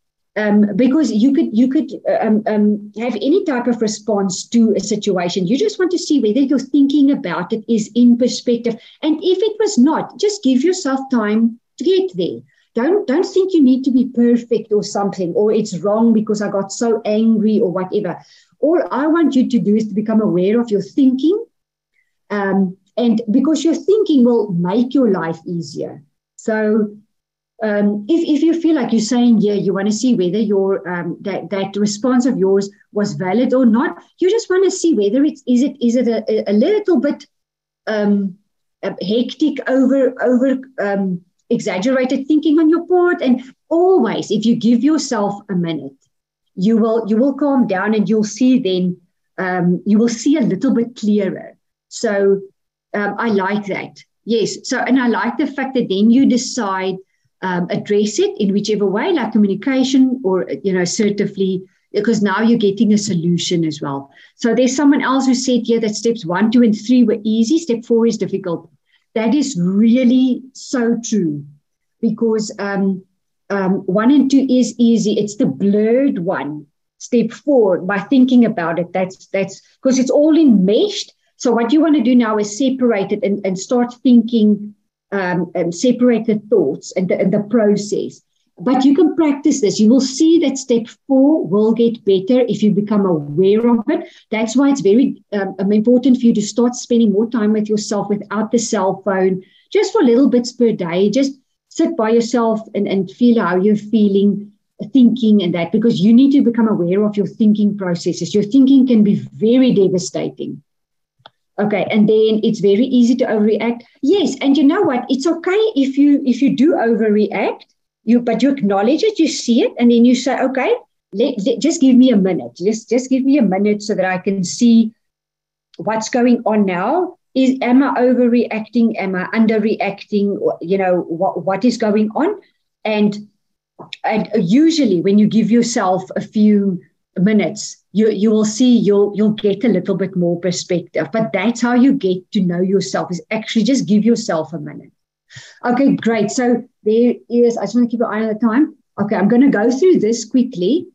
because you could have any type of response to a situation. You just want to see whether your thinking about it is in perspective. And if it was not, just give yourself time to get there. Don't think you need to be perfect or something, or it's wrong because I got so angry or whatever. All I want you to do is to become aware of your thinking, and because your thinking will make your life easier. So if you feel like you're saying, yeah, you want to see whether your that response of yours was valid or not, you just want to see whether is it a little bit hectic, over exaggerated thinking on your part. And always, if you give yourself a minute, you will calm down, and you'll see then you will see a little bit clearer. So I like that. Yes. So, and I like the fact that then you decide. Address it in whichever way, like communication or, assertively, because now you're getting a solution as well. So there's someone else who said here that steps 1, 2, and 3 were easy. Step 4 is difficult. That is really so true, because 1 and 2 is easy. It's the blurred one. Step 4, by thinking about it, that's because it's all enmeshed. So what you want to do now is separate it and start thinking. Separate the thoughts and the process. But you can practice this. You will see that step 4 will get better if you become aware of it. That's why it's very important for you to start spending more time with yourself without the cell phone, just for little bits per day. Just sit by yourself and feel how you're feeling, thinking, and that, because you need to become aware of your thinking processes. Your thinking can be very devastating. Okay, and then it's very easy to overreact. Yes, and you know what? It's okay if you do overreact, but you acknowledge it, you see it, and then you say, okay, just give me a minute. Just give me a minute so that I can see what's going on now. Am I overreacting? Am I underreacting? What is going on? And usually when you give yourself a few minutes, you will see you'll get a little bit more perspective. But that's how you get to know yourself, is actually just give yourself a minute. Okay, great. So there is, I just want to keep an eye on the time. Okay, I'm going to go through this quickly.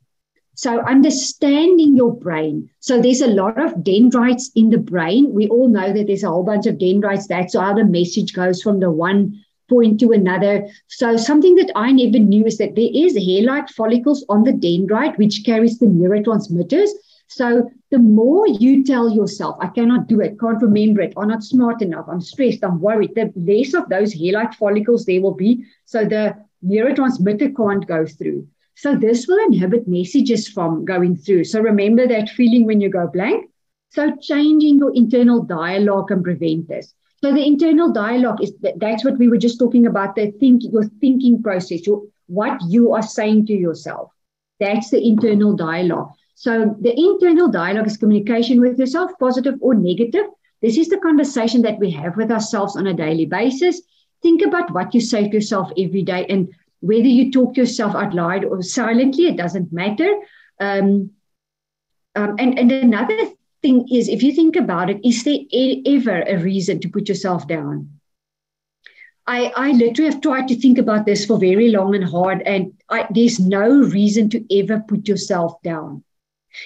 So understanding your brain. So there's a lot of dendrites in the brain. We all know that there's a whole bunch of dendrites. That's how the message goes from the one point to another. So something that I never knew is that there is hair-like follicles on the dendrite, which carries the neurotransmitters. So the more you tell yourself, I cannot do it, can't remember it, I'm not smart enough, I'm stressed, I'm worried, the less of those hair-like follicles there will be. So the neurotransmitter can't go through. So this will inhibit messages from going through. So remember that feeling when you go blank. So changing your internal dialogue can prevent this. So the internal dialogue that's what we were just talking about, your thinking process, what you are saying to yourself. That's the internal dialogue. So the internal dialogue is communication with yourself, positive or negative. This is the conversation that we have with ourselves on a daily basis. Think about what you say to yourself every day, and whether you talk to yourself out loud or silently, it doesn't matter. And another thing is, if you think about it, is there ever a reason to put yourself down? I literally have tried to think about this for very long and hard, and there's no reason to ever put yourself down.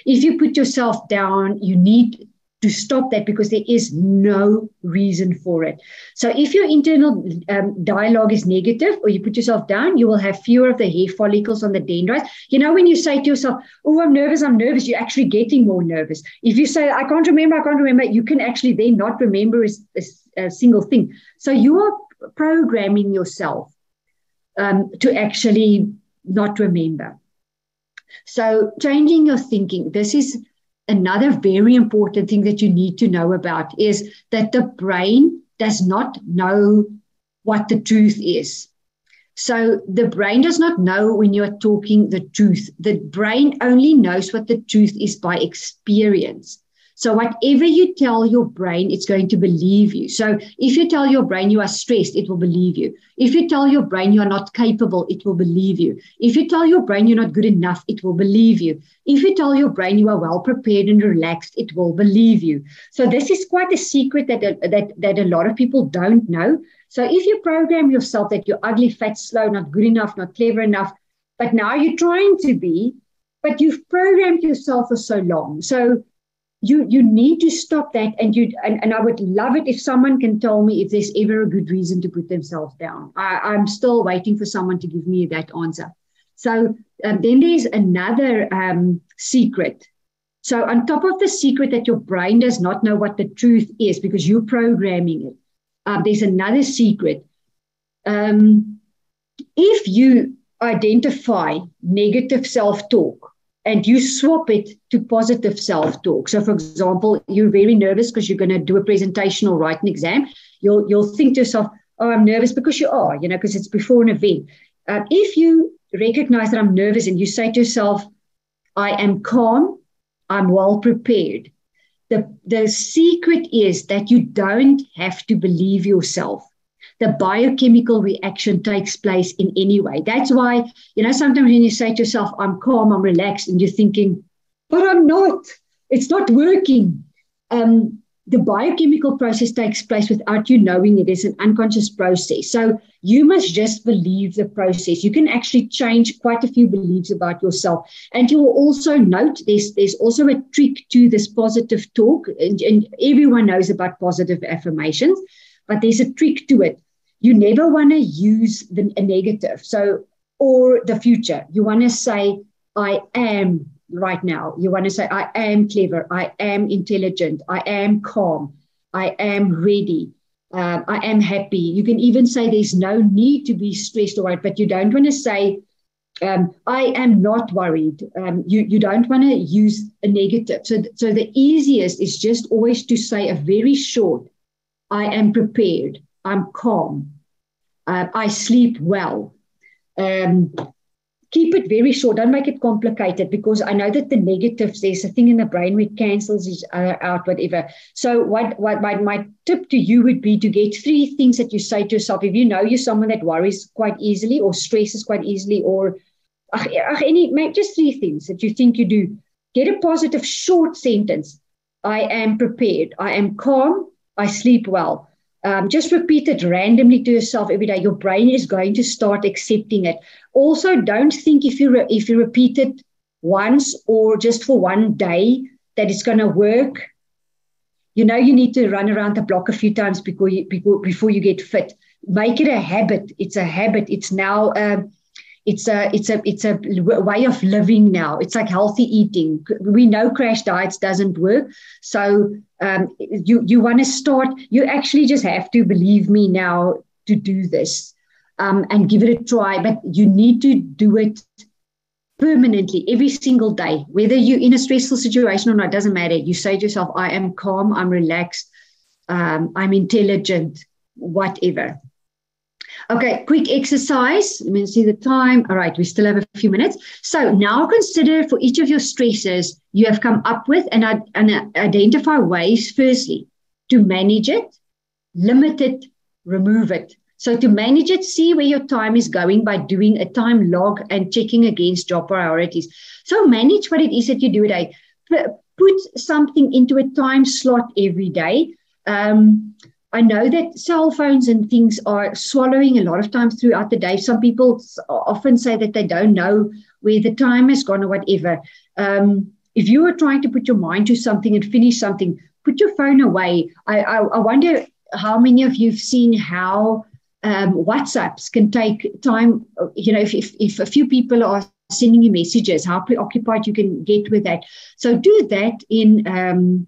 If you put yourself down, you need to stop that, because there is no reason for it. So if your internal dialogue is negative, or you put yourself down, you will have fewer of the hair follicles on the dendrites. You know, when you say to yourself, oh, I'm nervous, you're actually getting more nervous. If you say, I can't remember, you can actually then not remember a single thing. So you are programming yourself to actually not remember. So changing your thinking, this is another very important thing that you need to know about, is that the brain does not know what the truth is. So the brain does not know when you're talking the truth. The brain only knows what the truth is by experience. So whatever you tell your brain, it's going to believe you. So if you tell your brain you are stressed, it will believe you. If you tell your brain you are not capable, it will believe you. If you tell your brain you're not good enough, it will believe you. If you tell your brain you are well prepared and relaxed, it will believe you. So this is quite a secret that a lot of people don't know. So if you program yourself that you're ugly, fat, slow, not good enough, not clever enough, but now you're trying to be, but you've programmed yourself for so long. So you need to stop that, and I would love it if someone can tell me if there's ever a good reason to put themselves down. I'm still waiting for someone to give me that answer. So then there's another secret. So on top of the secret that your brain does not know what the truth is because you're programming it, there's another secret. If you identify negative self-talk, and you swap it to positive self-talk. So, for example, you're very nervous because you're going to do a presentation or write an exam. You'll think to yourself, oh, I'm nervous, because you are, because it's before an event. If you recognize that I'm nervous and you say to yourself, I am calm, I'm well prepared. The secret is that you don't have to believe yourself. The biochemical reaction takes place in any way. That's why, sometimes when you say to yourself, I'm calm, I'm relaxed, and you're thinking, but I'm not, it's not working. The biochemical process takes place without you knowing it. It's an unconscious process. So you must just believe the process. You can actually change quite a few beliefs about yourself. And you will also note there's also a trick to this positive talk. And everyone knows about positive affirmations, but there's a trick to it. You never want to use a negative, or the future. You want to say, I am right now. You want to say, I am clever. I am intelligent. I am calm. I am ready. I am happy. You can even say there's no need to be stressed or worried, but you don't want to say, I am not worried. You don't want to use a negative. So the easiest is just always to say a very short, I am prepared. I'm calm. I sleep well. Keep it very short. Don't make it complicated, because I know that the negatives, there's a thing in the brain where it cancels each other out, whatever. So what my tip to you would be to get 3 things that you say to yourself. If you know you're someone that worries quite easily or stresses quite easily, or just 3 things that you think you do. Get a positive short sentence. I am prepared. I am calm. I sleep well. Just repeat it randomly to yourself every day. Your brain is going to start accepting it. Also, don't think if you repeat it once or just for one day that it's going to work. You need to run around the block a few times before you get fit. Make it a habit. It's a habit. It's now it's a way of living now. It's like healthy eating. We know crash diets doesn't work. So you want to start. You actually just have to believe me now to do this and give it a try. But you need to do it permanently every single day, whether you're in a stressful situation or not. It doesn't matter. You say to yourself, I am calm, I'm relaxed, I'm intelligent, whatever. Okay, quick exercise. Let me see the time. All right, we still have a few minutes. So now consider for each of your stresses you have come up with and identify ways, firstly, to manage it, limit it, remove it. So to manage it, see where your time is going by doing a time log and checking against job priorities. So manage what it is that you do a day. Put something into a time slot every day. I know that cell phones and things are swallowing a lot of time throughout the day. Some people often say that they don't know where the time has gone or whatever. If you are trying to put your mind to something and finish something, put your phone away. I wonder how many of you've seen how WhatsApps can take time. If a few people are sending you messages, how preoccupied you can get with that. So do that in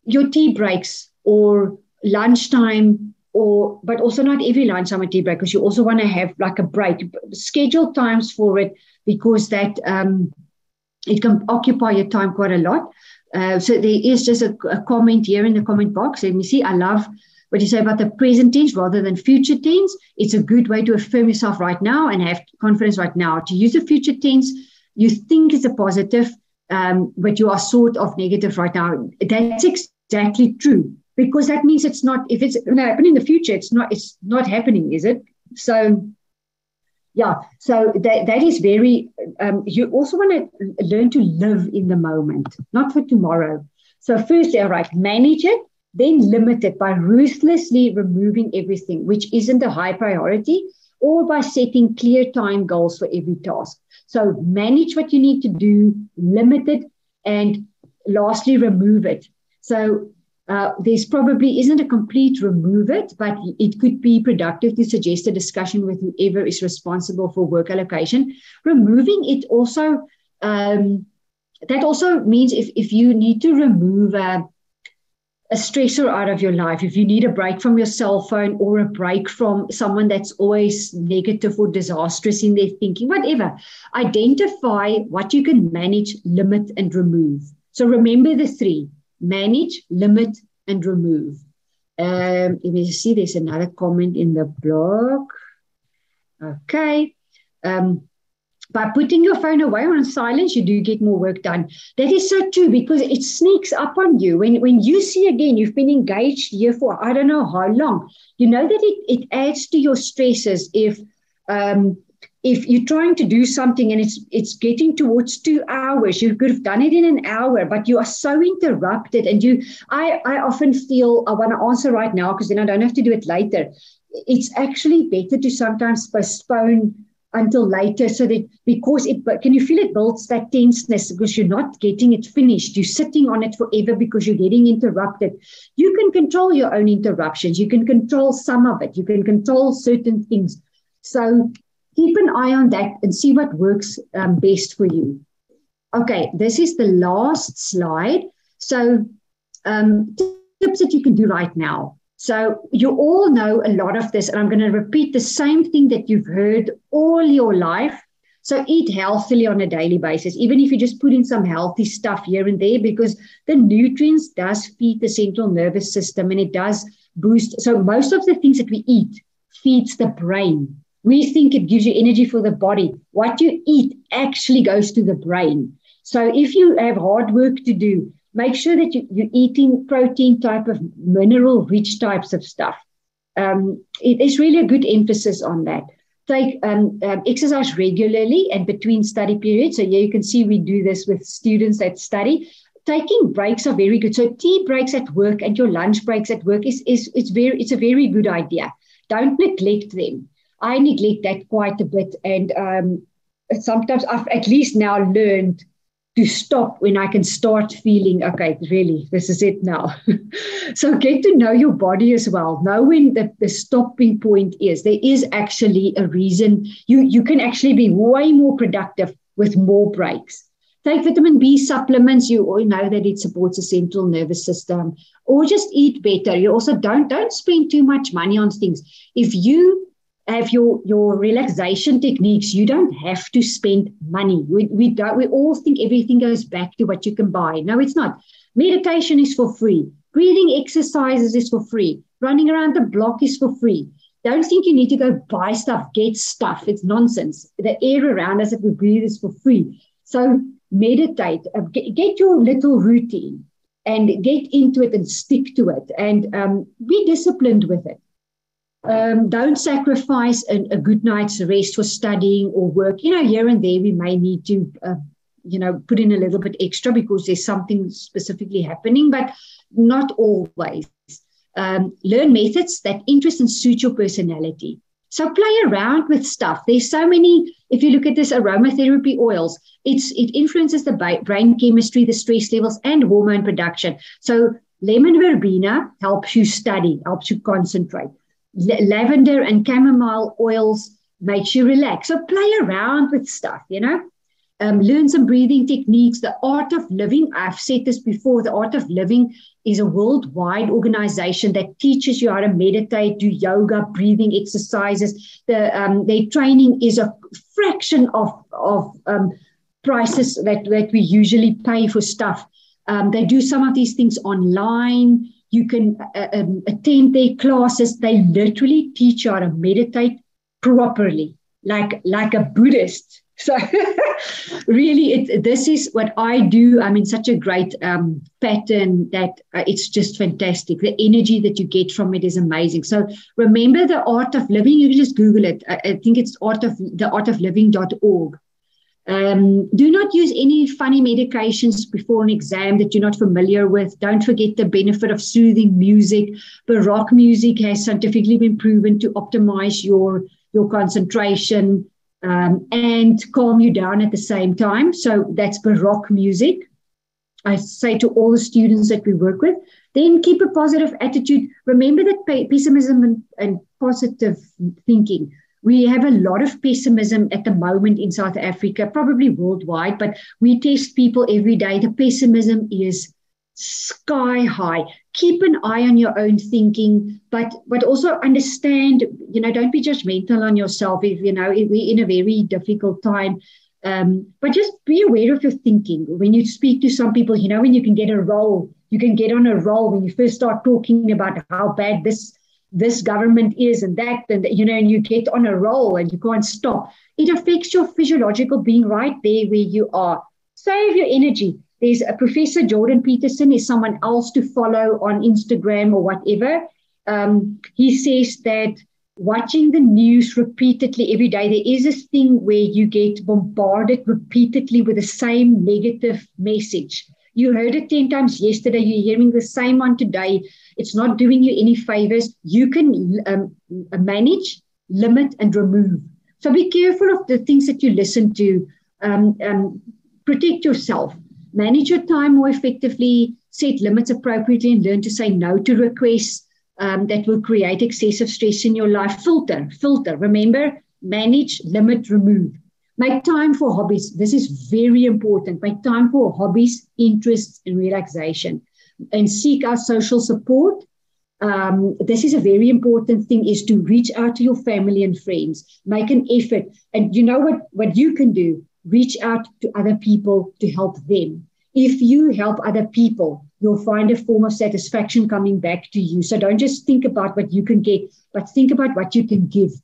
your tea breaks or lunchtime, but also not every lunchtime or tea break, because you also want to have like a break. Schedule times for it, because that it can occupy your time quite a lot. So there is just a comment here in the comment box. Let me see. I love what you say about the present tense rather than future tense. It's a good way to affirm yourself right now and have confidence right now. To use the future tense, you think it's a positive, but you are sort of negative right now. That's exactly true, because that means it's not. If it's going to happen in the future, it's not happening, is it? So. Yeah, so that is very, you also want to learn to live in the moment, not for tomorrow. So firstly, all right, manage it, then limit it by ruthlessly removing everything which isn't a high priority, or by setting clear time goals for every task. So manage what you need to do, limit it, and lastly, remove it. So there's probably isn't a complete remove it, but it could be productive to suggest a discussion with whoever is responsible for work allocation. Removing it also, that also means if you need to remove a stressor out of your life, if you need a break from your cell phone or a break from someone that's always negative or disastrous in their thinking, whatever, identify what you can manage, limit, and remove. So remember the three: manage, limit, and remove. Let me see, there's another comment in the blog. Okay. By putting your phone away or on silence, you do get more work done. That is so true, because it sneaks up on you. When you see again, you've been engaged here for I don't know how long, you know that it adds to your stresses if you're trying to do something and it's getting towards 2 hours. You could have done it in an hour, but you are so interrupted. And I often feel I want to answer right now, because then I don't have to do it later. It's actually better to sometimes postpone until later, so that, because can you feel it builds that tenseness, because you're not getting it finished. You're sitting on it forever because you're getting interrupted. You can control your own interruptions. You can control some of it. You can control certain things. So keep an eye on that and see what works best for you. Okay, this is the last slide. So tips that you can do right now. So you all know a lot of this, and I'm going to repeat the same thing that you've heard all your life. So eat healthily on a daily basis, even if you just put in some healthy stuff here and there, because the nutrients does feed the central nervous system, and it does boost. So most of the things that we eat feeds the brain. We think it gives you energy for the body. What you eat actually goes to the brain. So if you have hard work to do, make sure that you're eating protein type of mineral-rich types of stuff. It is really a good emphasis on that. Take exercise regularly and between study periods. So here you can see we do this with students that study. Taking breaks are very good. So tea breaks at work and your lunch breaks at work it's a very good idea. Don't neglect them. I neglect that quite a bit, and sometimes I've at least now learned to stop when I can start feeling, okay, really, this is it now. So get to know your body as well. Know when the stopping point is. There is actually a reason. You can actually be way more productive with more breaks. Take vitamin B supplements. You all know that it supports the central nervous system. Or just eat better. You also don't spend too much money on things. If you have your relaxation techniques, you don't have to spend money. We all think everything goes back to what you can buy. No, it's not. Meditation is for free. Breathing exercises is for free. Running around the block is for free. Don't think you need to go buy stuff, get stuff. It's nonsense. The air around us that we breathe is for free. So meditate, get your little routine and get into it and stick to it, and be disciplined with it. Don't sacrifice a good night's rest for studying or work. Here and there we may need to, put in a little bit extra because there's something specifically happening, but not always. Learn methods that interest and suit your personality. So play around with stuff. There's so many, if you look at this aromatherapy oils, it influences the brain chemistry, the stress levels, and hormone production. So lemon verbena helps you study, helps you concentrate. Lavender and chamomile oils makes you relax. So play around with stuff, learn some breathing techniques. The Art of Living, I've said this before, the Art of Living is a worldwide organization that teaches you how to meditate, do yoga, breathing exercises. Their training is a fraction of prices that we usually pay for stuff. They do some of these things online. You can attend their classes. They literally teach you how to meditate properly, like a Buddhist. So really, this is what I do. I'm in such a great pattern that it's just fantastic. The energy that you get from it is amazing. So remember the Art of Living. You can just Google it. I think it's theartofliving.org. Do not use any funny medications before an exam that you're not familiar with. Don't forget the benefit of soothing music. Baroque music has scientifically been proven to optimize your concentration and calm you down at the same time. So that's Baroque music. I say to all the students that we work with, then keep a positive attitude. Remember that pessimism and positive thinking. We have a lot of pessimism at the moment in South Africa, probably worldwide, but we test people every day. The pessimism is sky high. Keep an eye on your own thinking, but also understand, don't be judgmental on yourself if, we're in a very difficult time. But just be aware of your thinking. When you speak to some people, when you can get a role, you can get on a roll when you first start talking about how bad this government is and that, and you get on a roll and you can't stop. It affects your physiological being right there where you are. Save your energy. There's a Professor Jordan Peterson is someone else to follow on Instagram or whatever. He says that watching the news repeatedly every day, there is this thing where you get bombarded repeatedly with the same negative message. You heard it 10 times yesterday. You're hearing the same one today. It's not doing you any favors. You can manage, limit, and remove. So be careful of the things that you listen to. Protect yourself. Manage your time more effectively. Set limits appropriately and learn to say no to requests that will create excessive stress in your life. Filter. Remember, manage, limit, remove. Make time for hobbies. This is very important. Make time for hobbies, interests, and relaxation. And seek out social support. This is a very important thing, is to reach out to your family and friends. Make an effort. And you know what you can do? Reach out to other people to help them. If you help other people, you'll find a form of satisfaction coming back to you. So don't just think about what you can get, but think about what you can give.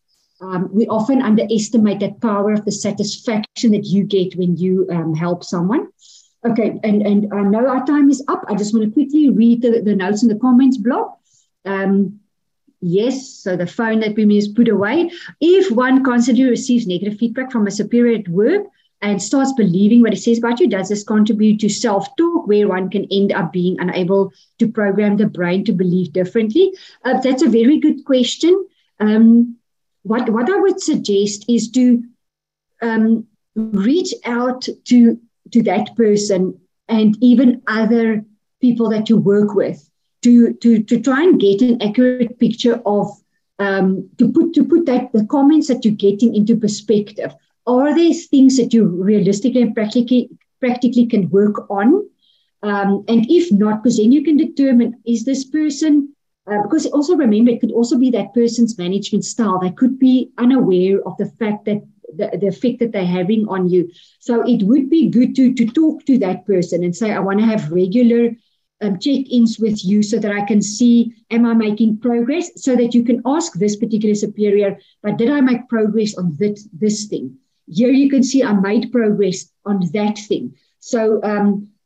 We often underestimate that power of the satisfaction that you get when you help someone. Okay, and I know our time is up. I just want to quickly read the notes in the comments block. Yes, so the phone that we must put away. If one constantly receives negative feedback from a superior at work and starts believing what he says about you, does this contribute to self-talk, where one can end up being unable to program the brain to believe differently? That's a very good question. What I would suggest is to reach out to that person and even other people that you work with to try and get an accurate picture of to put that the comments that you're getting into perspective. Are there things that you realistically and practically can work on? And if not, because then you can determine, is this person, because also remember, it could also be that person's management style. They could be unaware of the fact that the effect that they're having on you. So it would be good to talk to that person and say, I want to have regular check-ins with you so that I can see, am I making progress? So that you can ask this particular superior, but did I make progress on this thing? Here you can see I made progress on that thing. So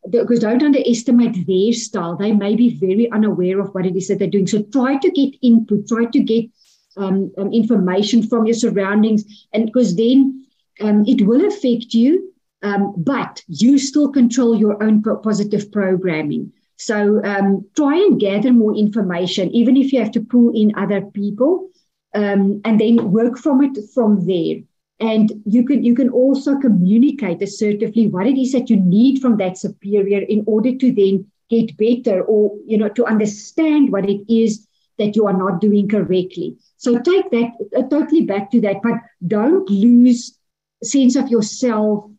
because don't underestimate their style. They may be very unaware of what it is that they're doing. So try to get input, try to get information from your surroundings, and because then it will affect you, but you still control your own positive programming. So try and gather more information, even if you have to pull in other people. and then work from it from there. And you can also communicate assertively what it is that you need from that superior in order to then get better, or to understand what it is that you are not doing correctly. So take that totally back to that, but don't lose sense of yourself,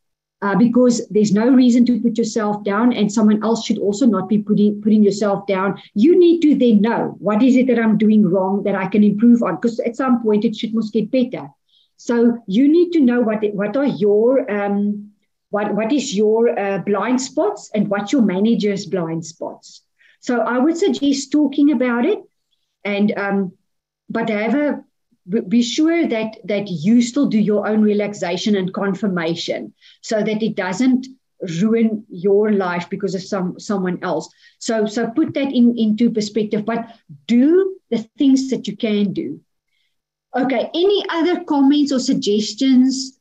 because there's no reason to put yourself down, and someone else should also not be putting yourself down. You need to then know, what is it that I'm doing wrong that I can improve on, because at some point it must get better. So you need to know what are your what is your blind spots, and what's your manager's blind spots. So I would suggest talking about it, and but be sure that you still do your own relaxation and confirmation, so that it doesn't ruin your life because of someone else. So put that into perspective, but do the things that you can do. Okay, any other comments or suggestions?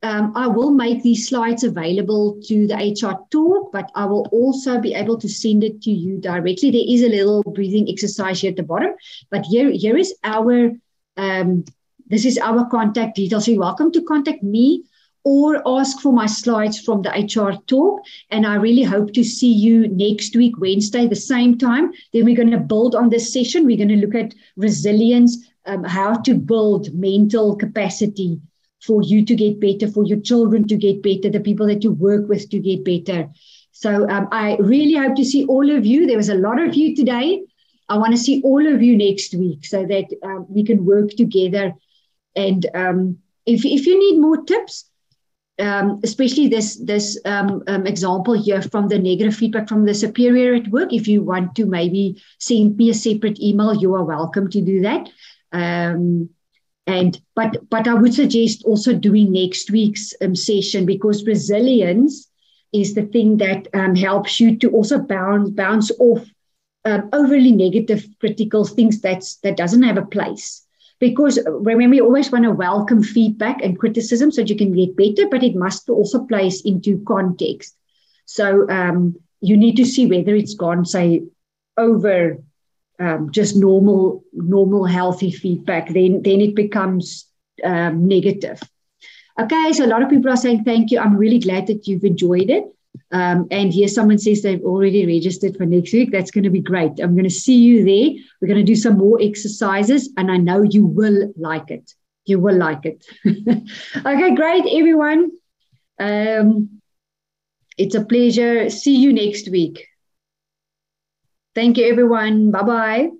I will make these slides available to the HR talk, but I will also be able to send it to you directly. There is a little breathing exercise here at the bottom, but here is our this is our contact details. So you're welcome to contact me or ask for my slides from the HR talk. And I really hope to see you next week, Wednesday, the same time. Then we're going to build on this session. We're going to look at resilience, how to build mental capacity for you to get better, for your children to get better, the people that you work with to get better. So I really hope to see all of you. There was a lot of you today. I want to see all of you next week so that we can work together. And if you need more tips, especially this example here from the negative feedback from the superior at work, if you want to maybe send me a separate email, you are welcome to do that. But I would suggest also doing next week's session, because resilience is the thing that helps you to also bounce off overly negative critical things that doesn't have a place. Because when we always want to welcome feedback and criticism so that you can get better, but it must also place into context. So you need to see whether it's gone, say, over just normal healthy feedback, then it becomes negative. Okay, so a lot of people are saying thank you. I'm really glad that you've enjoyed it. And here someone says they've already registered for next week. That's going to be great. I'm going to see you there. We're going to do some more exercises, and I know you will like it. You will like it. Okay, great, everyone. It's a pleasure. See you next week. Thank you, everyone. Bye-bye.